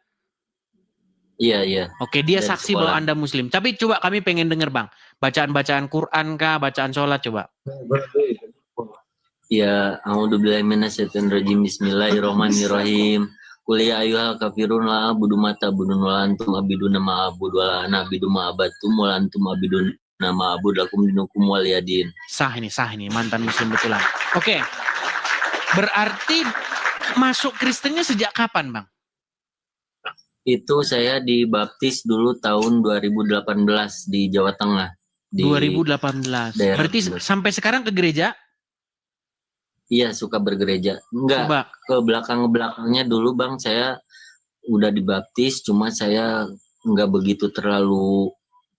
Iya. Oke, dia dari saksi sekolah. bahwa Anda Muslim. Tapi coba kami pengen dengar Bang, bacaan-bacaan Quran kah, bacaan sholat coba. Ya, a'udzubillahiminasyaitonirrajim. Bismillahirrahmanirrahim. Qul ya ayyuhal kafirun la a'budu ma ta'budun wa la antum abiduna ma a'budu wa la ana abidu ma abattum wa la antum abidun nama abu lakum dinukum waliyadin. Sah ini mantan Muslim betulan. Oke. Berarti masuk Kristennya sejak kapan Bang? Itu saya dibaptis dulu tahun 2018 di Jawa Tengah. Di 2018. Berarti sampai sekarang ke gereja? Iya, suka bergereja. Enggak, Coba. ke belakangnya dulu Bang, saya udah dibaptis, cuma saya enggak begitu terlalu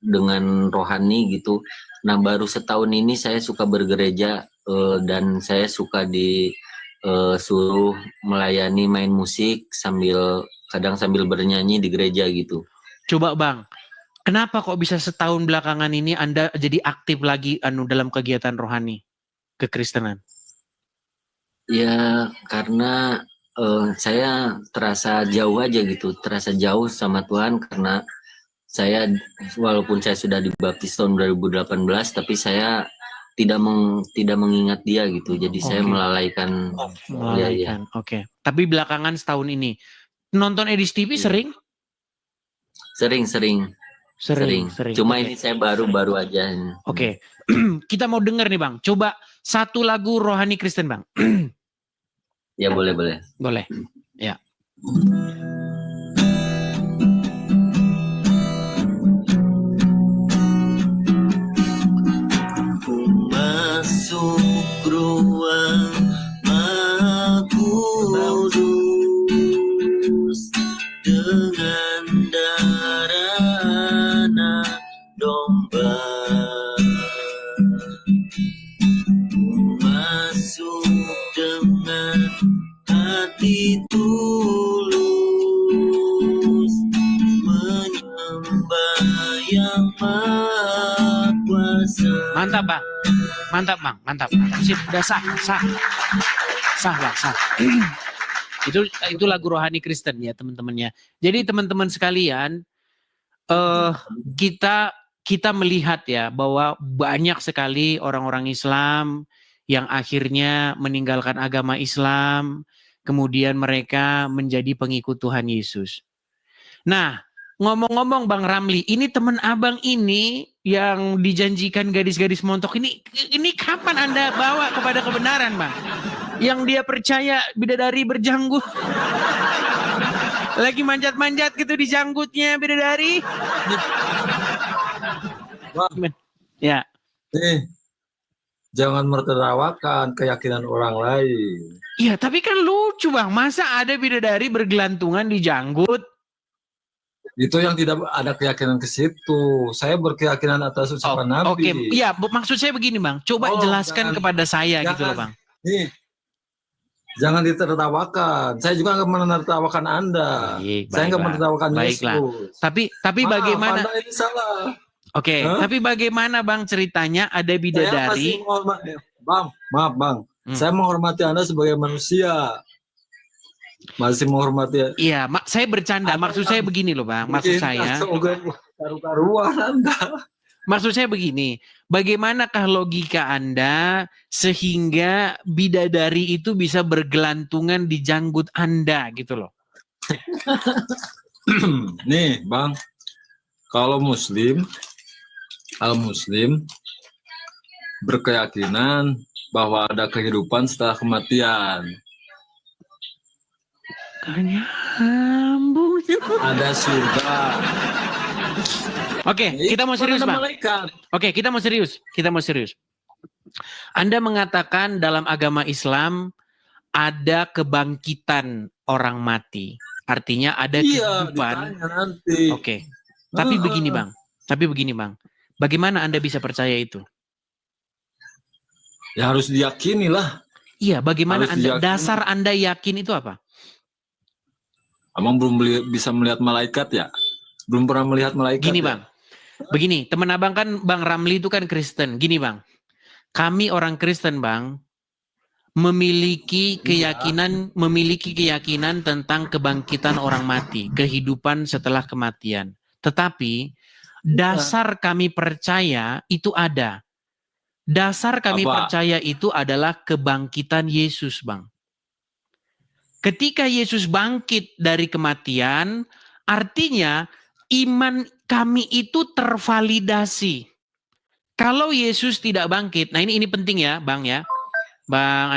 dengan rohani gitu. Nah, baru setahun ini saya suka bergereja dan saya suka disuruh melayani main musik kadang sambil bernyanyi di gereja gitu. Coba Bang, kenapa kok bisa setahun belakangan ini Anda jadi aktif lagi dalam kegiatan rohani kekristenan? Ya, karena saya terasa jauh aja gitu, terasa jauh sama Tuhan karena saya walaupun saya sudah dibaptis tahun 2018 tapi saya tidak mengingat dia gitu. Jadi saya melalaikan. Melalaikan. Oke. Tapi belakangan setahun ini nonton Edis TV sering? Sering. Cuma ini saya baru aja. Oke. Kita mau dengar nih Bang. Coba satu lagu rohani Kristen Bang. Ya boleh. Boleh. Ya. Masuk ruang Maha Kudus dengan darah anak domba. Masuk dengan hati tulus menyembah yang Maha Kuasa. Mantap Bang. Sip, udah sah Bang. Itu lagu rohani Kristen ya teman-temannya. Jadi teman-teman sekalian, kita melihat ya bahwa banyak sekali orang-orang Islam yang akhirnya meninggalkan agama Islam, kemudian mereka menjadi pengikut Tuhan Yesus. Nah, ngomong-ngomong Bang Ramli, ini teman abang ini yang dijanjikan gadis-gadis montok ini kapan Anda bawa kepada kebenaran Bang? Yang dia percaya bidadari berjanggut. Lagi manjat-manjat gitu di janggutnya bidadari. Bang, ya. Jangan menertawakan keyakinan orang lain. Iya, tapi kan lucu Bang. Masa ada bidadari bergelantungan di janggut? Itu yang tidak ada keyakinan ke situ. Saya berkeyakinan atas ucapan Nabi. Oke, iya, maksud saya begini Bang. Coba jelaskan kepada saya gitu loh Bang. Nih, jangan ditertawakan. Saya juga nggak menertawakan Anda. Saya nggak menertawakan Yesus. Tapi bagaimana? Anda ini salah. Oke, tapi bagaimana Bang ceritanya ada bidadari? Bang, maaf Bang. Saya menghormati Anda sebagai manusia. Masih menghormati. Iya, saya bercanda. Maksud saya begini loh Bang. Maksud saya. Karu-karuan Anda. Maksud saya begini, bagaimanakah logika Anda sehingga bidadari itu bisa bergelantungan di janggut Anda gitu loh. Nih, Bang. Kalau muslim berkeyakinan bahwa ada kehidupan setelah kematian. Nyambung. Ada surga. Oke, kita mau serius, Ada Bang. malaikat. Oke, kita mau serius. Anda mengatakan dalam agama Islam ada kebangkitan orang mati. Artinya ada Iya, kehidupan. ditanya nanti. Oke. Tapi begini, Bang. Bagaimana Anda bisa percaya itu? Ya harus diyakini lah. Iya, bagaimana Harus Anda diyakini. dasar Anda yakin itu apa? Abang belum bisa melihat malaikat ya? Belum pernah melihat malaikat. Gini, ya? Bang. Begini, teman Abang kan Bang Ramli itu kan Kristen. Gini, Bang. Kami orang Kristen, Bang, memiliki keyakinan tentang kebangkitan orang mati, kehidupan setelah kematian. Tetapi dasar kami percaya itu ada. Dasar kami Apa? percaya itu adalah kebangkitan Yesus, Bang. Ketika Yesus bangkit dari kematian, artinya iman kami itu tervalidasi. Kalau Yesus tidak bangkit, nah ini penting ya, Bang ya. Bang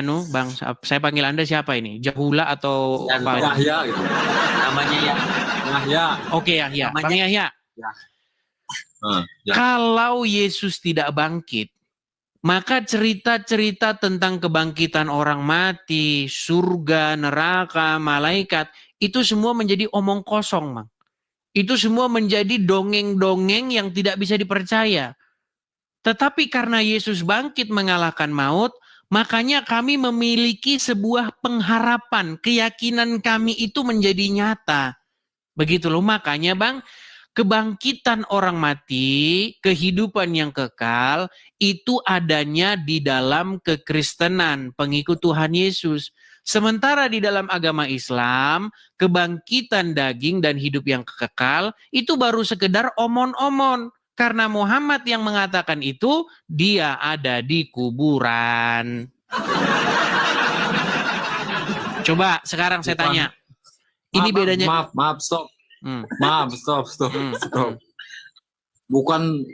saya panggil Anda siapa ini? Jahula atau apa? Yahya gitu. Namanya ya. Yahya. Oke, Yahya. Namanya- Bang Yahya. Ya. Kalau Yesus tidak bangkit, maka cerita-cerita tentang kebangkitan orang mati, surga, neraka, malaikat, itu semua menjadi omong kosong, Bang. Itu semua menjadi dongeng-dongeng yang tidak bisa dipercaya. Tetapi karena Yesus bangkit mengalahkan maut, makanya kami memiliki sebuah pengharapan, keyakinan kami itu menjadi nyata. Begitu loh, makanya Bang, kebangkitan orang mati, kehidupan yang kekal, itu adanya di dalam kekristenan, pengikut Tuhan Yesus. Sementara di dalam agama Islam, kebangkitan daging dan hidup yang kekal, itu baru sekedar omon-omon. Karena Muhammad yang mengatakan itu, dia ada di kuburan. Coba sekarang saya tanya. Ini bedanya. Maaf, stop. Hmm. Maaf, stop. Hmm. Bukan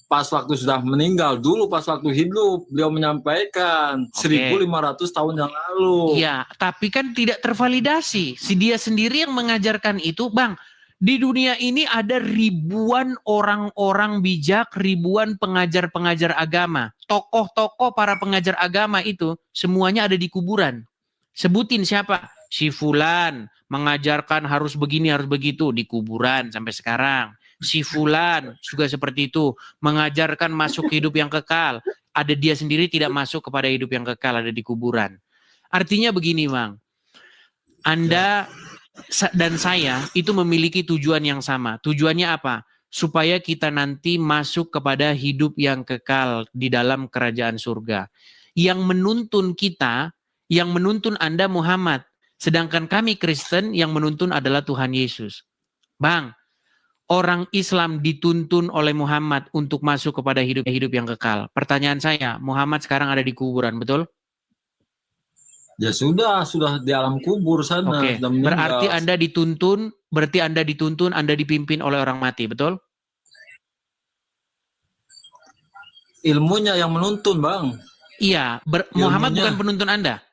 pas waktu sudah meninggal, dulu pas waktu hidup beliau menyampaikan 1500 tahun yang lalu. Iya, tapi kan tidak tervalidasi. Si dia sendiri yang mengajarkan itu, Bang. Di dunia ini ada ribuan orang-orang bijak, ribuan pengajar-pengajar agama. Tokoh-tokoh para pengajar agama itu semuanya ada di kuburan. Sebutin siapa? Si Fulan mengajarkan harus begini, harus begitu, di kuburan sampai sekarang. Si Fulan juga seperti itu, mengajarkan masuk hidup yang kekal. Ada dia sendiri tidak masuk kepada hidup yang kekal, ada di kuburan. Artinya begini, Bang. Anda dan saya itu memiliki tujuan yang sama. Tujuannya apa? Supaya kita nanti masuk kepada hidup yang kekal di dalam kerajaan surga. Yang menuntun kita, yang menuntun Anda Muhammad. Sedangkan kami Kristen yang menuntun adalah Tuhan Yesus. Bang, orang Islam dituntun oleh Muhammad untuk masuk kepada hidup yang kekal. Pertanyaan saya, Muhammad sekarang ada di kuburan, betul? Ya sudah di alam kubur sana. Oke, berarti Anda dituntun, Anda dipimpin oleh orang mati, betul? Ilmunya yang menuntun, Bang. Iya, Muhammad bukan penuntun Anda.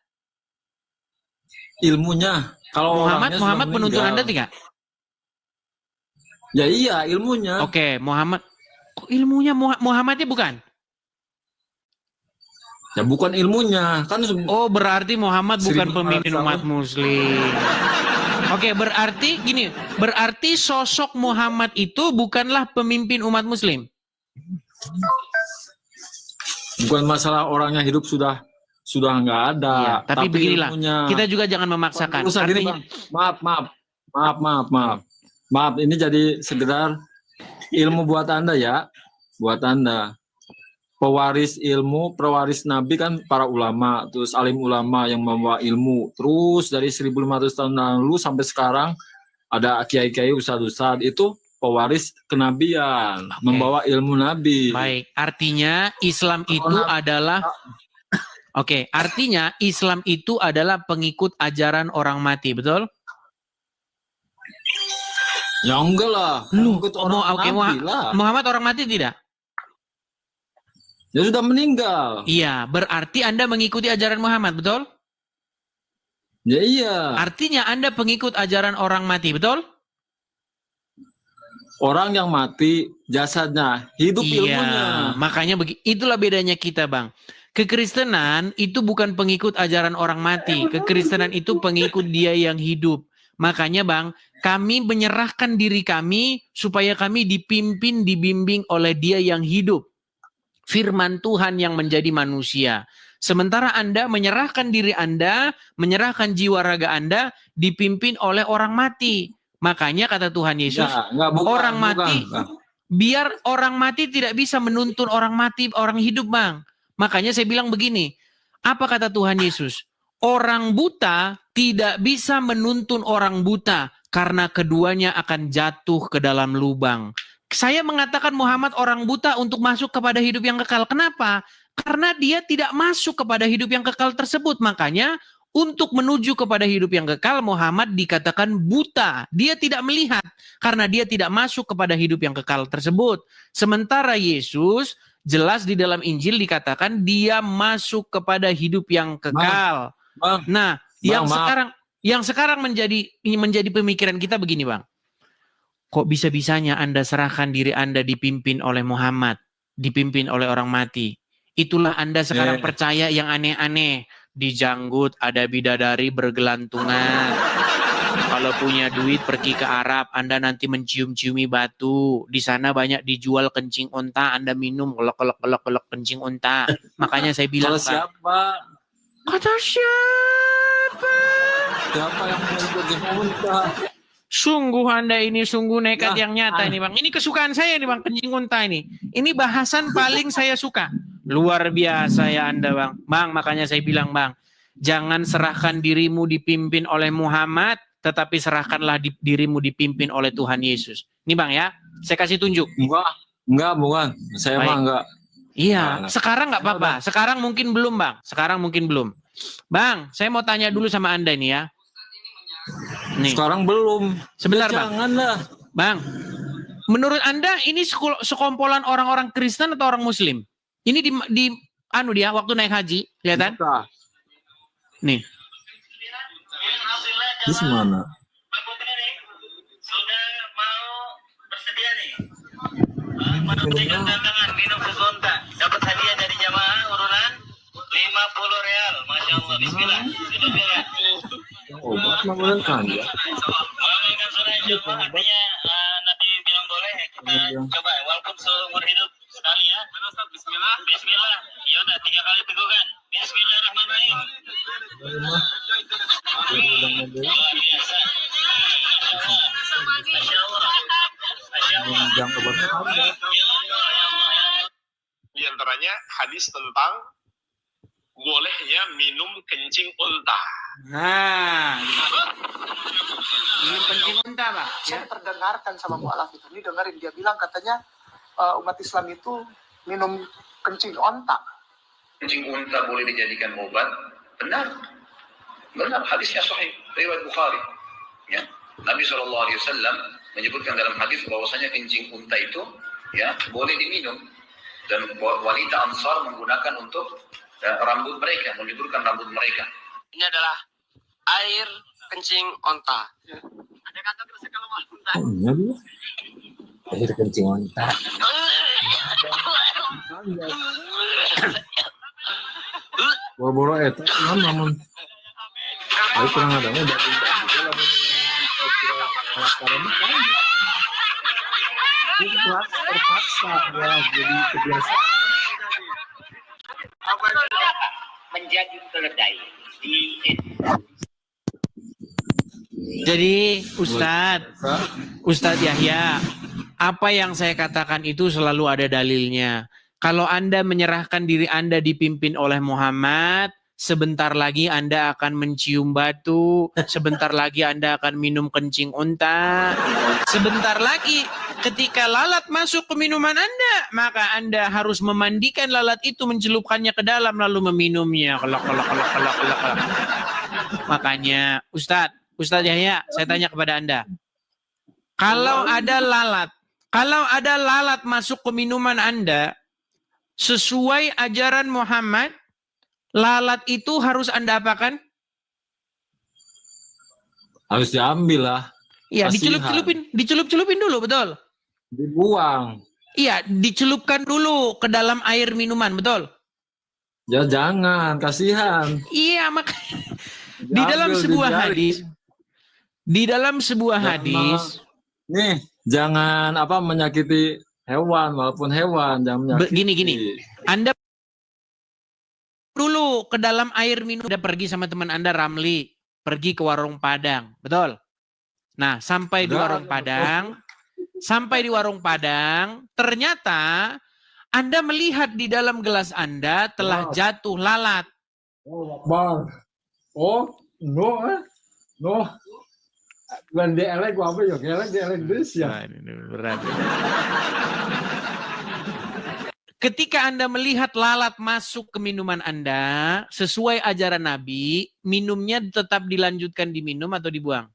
Ilmunya. Kalau Muhammad penuntun Anda tidak? Ya iya, ilmunya. Oke, Muhammad. Kok ilmunya Muhammadnya bukan? Ya bukan ilmunya, kan. Oh, berarti Muhammad bukan pemimpin umat muslim. Oke, berarti sosok Muhammad itu bukanlah pemimpin umat muslim. Bukan masalah orangnya hidup sudah nggak ada. Iya, tapi beginilah, ilmunya, kita juga jangan memaksakan. Artinya, maaf, ini jadi sekedar ilmu buat Anda ya, buat Anda. Pewaris ilmu, pewaris Nabi kan para ulama, terus alim ulama yang membawa ilmu. Terus dari 1500 tahun lalu sampai sekarang ada kiai-kiai, ustadz-ustadz, itu pewaris kenabian, Oke. membawa ilmu nabi. Baik, artinya Islam itu adalah artinya Islam itu adalah pengikut ajaran orang mati, betul? Ya enggak lah. Ikut orang nabi lah. Muhammad orang mati tidak? Dia sudah meninggal. Iya, berarti Anda mengikuti ajaran Muhammad, betul? Ya iya. Artinya Anda pengikut ajaran orang mati, betul? Orang yang mati jasadnya, hidup ilmunya. Makanya itulah bedanya kita, Bang. Kekristenan itu bukan pengikut ajaran orang mati. Kekristenan itu pengikut dia yang hidup. Makanya, Bang, kami menyerahkan diri kami supaya kami dipimpin, dibimbing oleh dia yang hidup. Firman Tuhan yang menjadi manusia. Sementara Anda menyerahkan diri Anda, menyerahkan jiwa raga Anda, dipimpin oleh orang mati. Makanya kata Tuhan Yesus, biar orang mati tidak bisa menuntun orang mati, orang hidup, Bang. Makanya saya bilang begini, apa kata Tuhan Yesus? Orang buta tidak bisa menuntun orang buta karena keduanya akan jatuh ke dalam lubang. Saya mengatakan Muhammad orang buta untuk masuk kepada hidup yang kekal. Kenapa? Karena dia tidak masuk kepada hidup yang kekal tersebut. Makanya untuk menuju kepada hidup yang kekal, Muhammad dikatakan buta. Dia tidak melihat karena dia tidak masuk kepada hidup yang kekal tersebut. Sementara Yesus jelas di dalam Injil dikatakan dia masuk kepada hidup yang kekal. Nah, yang sekarang menjadi pemikiran kita begini, Bang. Kok bisa-bisanya Anda serahkan diri Anda dipimpin oleh Muhammad, dipimpin oleh orang mati? Itulah Anda sekarang percaya yang aneh-aneh. Di janggut ada bidadari bergelantungan. Kalau punya duit pergi ke Arab, Anda nanti mencium-ciumi batu. Di sana banyak dijual kencing unta, Anda minum kelek kencing unta. Makanya saya bilang, siapa? Kata siapa? Siapa yang mau kencing unta? Sungguh Anda ini sungguh nekat yang nyata ini, Bang. Ini kesukaan saya nih, Bang, kencing unta ini. Ini bahasan paling saya suka. Luar biasa ya Anda, Bang. Bang, makanya saya bilang, Bang, jangan serahkan dirimu dipimpin oleh Muhammad, tetapi serahkanlah dirimu dipimpin oleh Tuhan Yesus. Ini, Bang, ya. Saya kasih tunjuk. Enggak, bukan. Saya mah enggak. Iya, sekarang nggak apa-apa. Sekarang mungkin belum, Bang. Sekarang mungkin belum. Bang, saya mau tanya dulu sama Anda ini ya. Nih. Sekarang belum. Sebentar, Bang. Janganlah. Bang, menurut Anda ini sekumpulan orang-orang Kristen atau orang Muslim? Ini di dia waktu naik haji, kelihatan? Nih. Di mana? Sudah mau bersedia nih. Menunjukkan tangan, minum susu unta. Dapat hadiah dari jamaah urunan 50 real. Masya Allah. Bismillah. Bismillah. Obat menggunakan ya. Mengamalkan surah jamaah artinya nanti bilang boleh ya. Kita coba walaupun seumur hidup sekali ya. Bismillah. Bismillah. Ya udah 3 kali tegukan. Bismillahirrahmanirrahim. Luar biasa. Masya Allah. Masya Allah. Di antaranya hadis tentang bolehnya minum kencing unta. Nah, minum kencing unta, Pak. Saya terdengarkan sama mu'alaf itu. Ini dengerin, dia bilang katanya umat Islam itu minum kencing onta. Kencing unta boleh dijadikan obat? Benar. Benar, hadisnya sahih, riwayat Bukhari. Ya. Nabi SAW menyebutkan dalam hadis bahwasanya kencing unta itu ya boleh diminum, dan wanita Ansar menggunakan untuk rambut mereka, menyuburkan rambut mereka. Ini adalah air kencing onta. Ada kata terus kalau mau unta. Oh, iya dia. Air kencing onta. Boro-boro eta namun. Ayo kurang ada mau daging terpaksa ya, jadi kebiasaan. Menjadi keledai di Jadi Ustadz Yahya, apa yang saya katakan itu selalu ada dalilnya. Kalau Anda menyerahkan diri Anda dipimpin oleh Muhammad, sebentar lagi Anda akan mencium batu, sebentar lagi Anda akan minum kencing unta, sebentar lagi ketika lalat masuk ke minuman Anda, maka Anda harus memandikan lalat itu, mencelupkannya ke dalam, lalu meminumnya. Kelak. Makanya, Ustadz Yahya, saya tanya kepada Anda. Kalau ada lalat masuk ke minuman Anda, sesuai ajaran Muhammad, lalat itu harus Anda apakan? Harus diambil lah. Iya, Kasihan. dicelup-celupin dulu, betul? Dibuang. Iya, dicelupkan dulu ke dalam air minuman, betul? Ya jangan, kasihan. Iya, makanya di dalam sebuah hadis, Nih, jangan menyakiti hewan, walaupun hewan jangan menyakiti. Gini. Anda dulu ke dalam air minum. Anda pergi sama teman Anda Ramli, pergi ke warung Padang, betul? Nah, sampai di warung Padang, ternyata Anda melihat di dalam gelas Anda telah jatuh lalat. Oh, Akbar. Oh, no. Bukan dialek apa ya? Dialek Indonesia. Berat. Ketika Anda melihat lalat masuk ke minuman Anda, sesuai ajaran Nabi, minumnya tetap dilanjutkan diminum atau dibuang?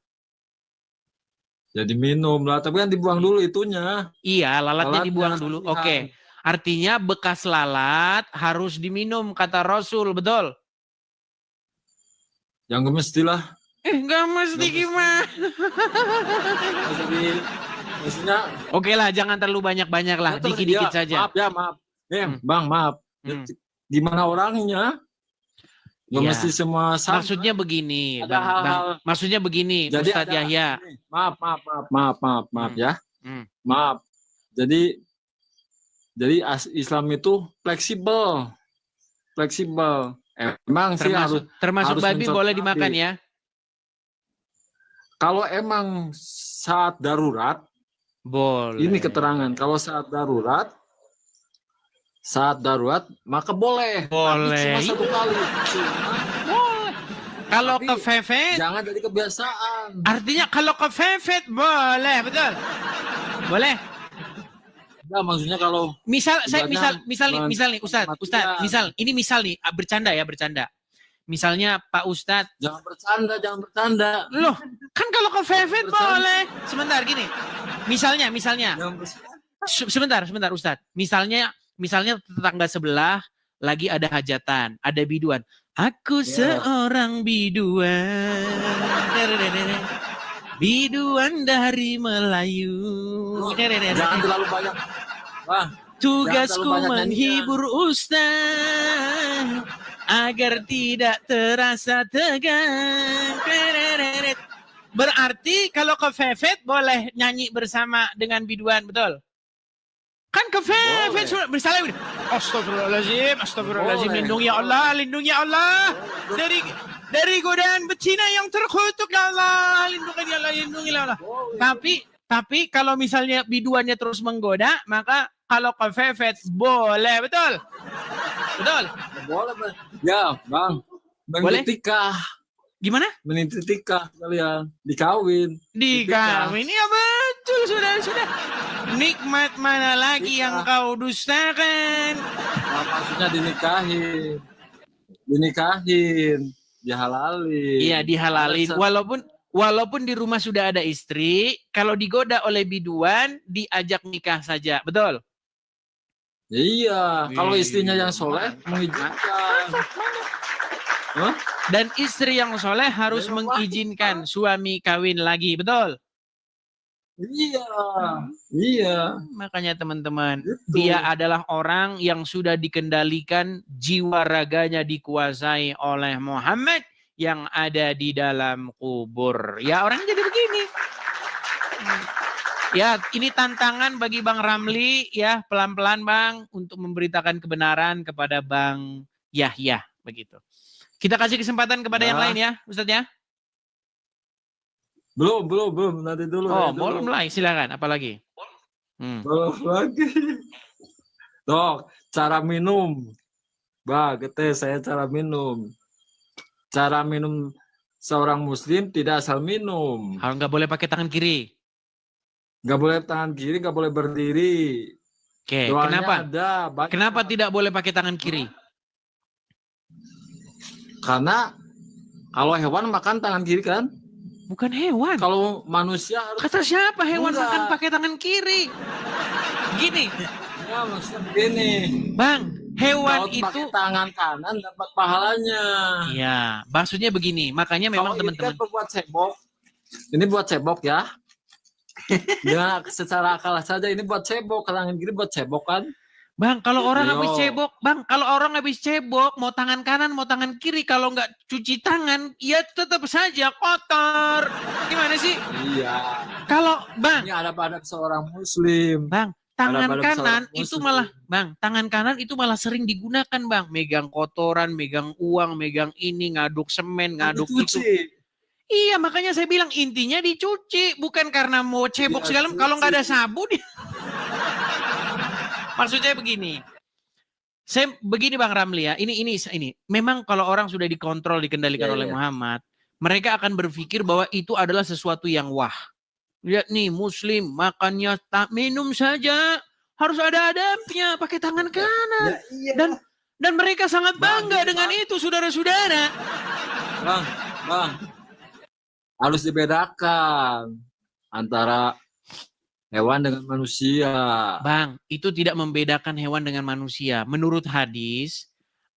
Ya diminum lah, tapi kan dibuang dulu itunya. Iya, lalatnya dibuang dulu. Oke. Artinya bekas lalat harus diminum, kata Rasul, betul? Yang gak mestilah. Nggak mesti gimana? Maksudnya, oke lah, jangan terlalu banyak-banyak lah, dikit-dikit saja. Maaf. Bang, maaf. Gimana orangnya? Gak mesti semua sama. Maksudnya begini, Ada hal-hal. Maksudnya begini, jadi Ustadz Yahya. Maaf ya. Maaf. Jadi Islam itu fleksibel. Emang sih termasuk harus babi boleh dimakan ya? Kalau emang saat darurat, boleh. Ini keterangan. Kalau saat darurat, maka boleh. Boleh. Cuma 1 kali. Boleh. Kalau kepepet, jangan jadi kebiasaan. Artinya kalau kepepet boleh, betul? Boleh. Nah, maksudnya kalau misal nih Ustadz, ini misal nih, bercanda. Misalnya Pak Ustadz. Jangan bercanda. Loh, kan kalau kepepet boleh. Sebentar gini. Misalnya. Sebentar Ustadz. Misalnya tetangga sebelah lagi ada hajatan, ada biduan. Aku seorang biduan. Biduan dari Melayu. Jangan terlalu banyak. Wah, tugasku menghibur Ustaz agar tidak terasa tegang. Berarti kalau kepepet boleh nyanyi bersama dengan biduan, betul? Kan kepepet misalnya Astagfirullahaladzim, lindungi Allah dari godaan betina yang terkutuk, ya Allah, lindungi Allah. Tapi kalau misalnya biduannya terus menggoda, maka kalau kepepet boleh, betul? Boleh. Ya, Bang. Boleh? Nikah. Gimana? Menikah kalian, dikawin. Ya betul, sudah. Nikmat mana lagi yang kau dustakan? Nah, maksudnya dinikahin, dihalalin. Iya, dihalalin. Walaupun di rumah sudah ada istri, kalau digoda oleh biduan, diajak nikah saja, betul? Iya, kalau istrinya yang soleh mengizinkan. Dan istri yang soleh harus mengizinkan suami kawin lagi, betul? Iya. Makanya teman-teman, dia adalah orang yang sudah dikendalikan, jiwa raganya dikuasai oleh Muhammad yang ada di dalam kubur. Ya, orang jadi begini. Ya, ini tantangan bagi Bang Ramli ya, pelan-pelan Bang, untuk memberitakan kebenaran kepada Bang Yahya, begitu. Kita kasih kesempatan kepada yang lain ya, Ustadz ya. Belum, nanti dulu. Belum mulai, silakan. Apalagi? Belum lagi. Dok, cara minum. Saya cara minum. Cara minum seorang muslim tidak asal minum. Nggak boleh pakai tangan kiri. Nggak boleh tangan kiri, nggak boleh berdiri. Oke, Doanya kenapa? ada, banyak. Kenapa tidak boleh pakai tangan kiri? Karena kalau hewan makan tangan kiri kan? Bukan hewan. Kalau manusia harus. Kata siapa hewan Enggak. makan pakai tangan kiri? Gini, Ya maksudnya begini. Bang, hewan Kalau itu pakai tangan kanan dapat pahalanya. Iya, maksudnya begini. Makanya memang Kalau ini teman-teman kan buat cebok. Ini buat cebok ya. Dengan secara akal saja ini buat cebok, tangan kiri buat cebok kan? Bang, kalau orang Ayo. habis cebok, Bang, kalau orang habis cebok, mau tangan kanan, mau tangan kiri, kalau nggak cuci tangan, ya tetap saja kotor. Gimana sih? Iya. Kalau, Bang, Ini ada pada seorang muslim. Bang, tangan Ada pada kanan seorang itu muslim. malah, Bang, tangan kanan itu malah sering digunakan, Bang. Megang kotoran, megang uang, megang ini, ngaduk semen, ngaduk itu. Dicuci. Iya, makanya saya bilang intinya dicuci, bukan karena mau cebok Iya, segala. cuci. Kalau nggak ada sabun, maksud saya begini. Saya begini Bang Ramli ya. Ini. Memang kalau orang sudah dikontrol, dikendalikan Iya, oleh iya. Muhammad, mereka akan berpikir bahwa itu adalah sesuatu yang wah. Lihat nih, Muslim makannya tak minum saja harus ada adabnya, pakai tangan kanan. Ya, iya. Dan mereka sangat bangga Bang, dengan itu, saudara-saudara. Bang. Harus dibedakan antara hewan dengan manusia. Bang, itu tidak membedakan hewan dengan manusia. Menurut hadis,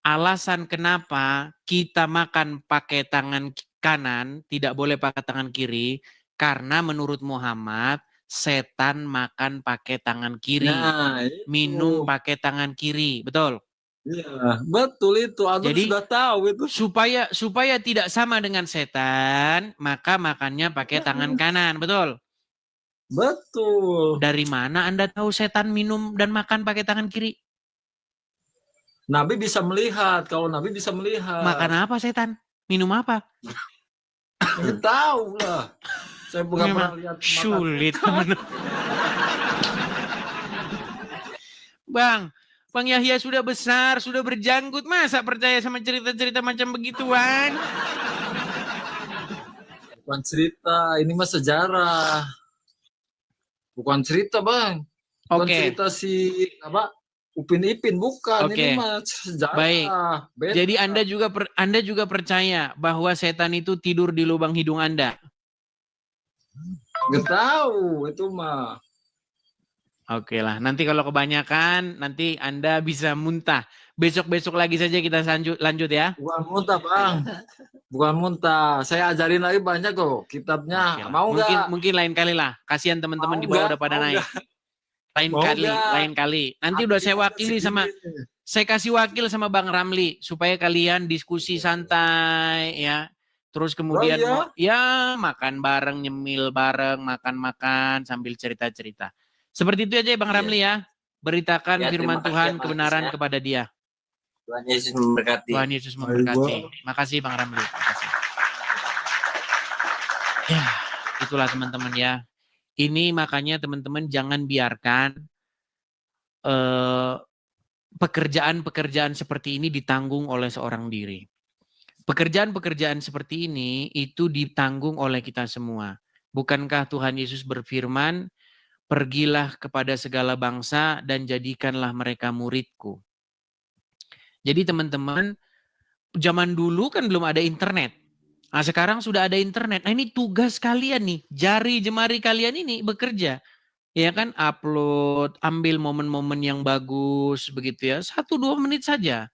alasan kenapa kita makan pakai tangan kanan, tidak boleh pakai tangan kiri, karena menurut Muhammad, setan makan pakai tangan kiri, Nah, itu. minum pakai tangan kiri, betul? Iya, betul itu. Aku Jadi, sudah tahu itu. Supaya tidak sama dengan setan, maka makannya pakai tangan kanan, betul? Betul. Dari mana Anda tahu setan minum dan makan pakai tangan kiri? Nabi bisa melihat. Kalau Nabi bisa melihat. Makan apa setan? Minum apa? Nggak tahu lah. Saya bukan pernah lihat. Sulit. Bang Yahya sudah besar, sudah berjanggut. Masa percaya sama cerita-cerita macam begituan? Bukan cerita. Ini mah sejarah. Bukan cerita, Bang. Bukan cerita si Upin Ipin, bukan. Ini mah sejarah. Baik. Beda. Jadi Anda juga percaya bahwa setan itu tidur di lubang hidung Anda? Nggak tahu, itu mah. Oke lah, nanti kalau kebanyakan, nanti Anda bisa muntah. Besok-besok lagi saja kita lanjut ya. Bukan muntah, Bang. Bukan muntah. Saya ajarin lagi banyak kok kitabnya. Mau nggak? Mungkin lain kali lah. Kasihan teman-teman di bawah udah pada naik. Lain kali. Nanti udah saya wakili saya kasih wakil sama Bang Ramli supaya kalian diskusi santai ya. Terus kemudian makan bareng, nyemil bareng, makan-makan sambil cerita-cerita. Seperti itu aja Bang Ramli ya. Beritakan firman Tuhan kebenaran kepada dia. Tuhan Yesus memberkati. Tuhan Yesus memberkati. Makasih Bang Ramli. Makasih. Ya, itulah teman-teman ya. Ini makanya teman-teman jangan biarkan pekerjaan-pekerjaan seperti ini ditanggung oleh seorang diri. Pekerjaan-pekerjaan seperti ini itu ditanggung oleh kita semua. Bukankah Tuhan Yesus berfirman, pergilah kepada segala bangsa dan jadikanlah mereka muridku. Jadi teman-teman, zaman dulu kan belum ada internet. Nah sekarang sudah ada internet. Nah ini tugas kalian nih, jari jemari kalian ini bekerja. Ya kan, upload, ambil momen-momen yang bagus begitu ya. 1-2 menit saja.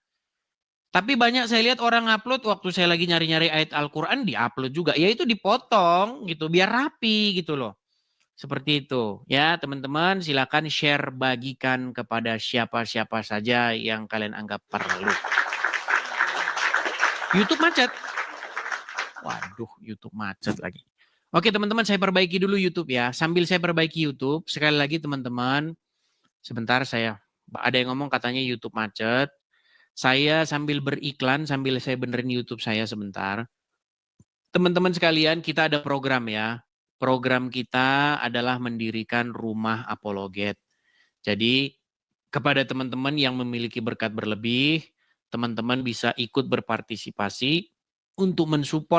Tapi banyak saya lihat orang upload waktu saya lagi nyari-nyari ayat Al-Quran di-upload juga. Ya itu dipotong gitu, biar rapi gitu loh. Seperti itu ya teman-teman, silakan share, bagikan kepada siapa-siapa saja yang kalian anggap perlu. YouTube macet. Waduh, YouTube macet lagi. Oke teman-teman, saya perbaiki dulu YouTube ya. Sambil saya perbaiki YouTube, sekali lagi teman-teman, sebentar ada yang ngomong katanya YouTube macet. Saya sambil beriklan, sambil saya benerin YouTube saya sebentar. Teman-teman sekalian, kita ada program ya. Program kita adalah mendirikan rumah apologet. Jadi kepada teman-teman yang memiliki berkat berlebih, teman-teman bisa ikut berpartisipasi untuk mensupport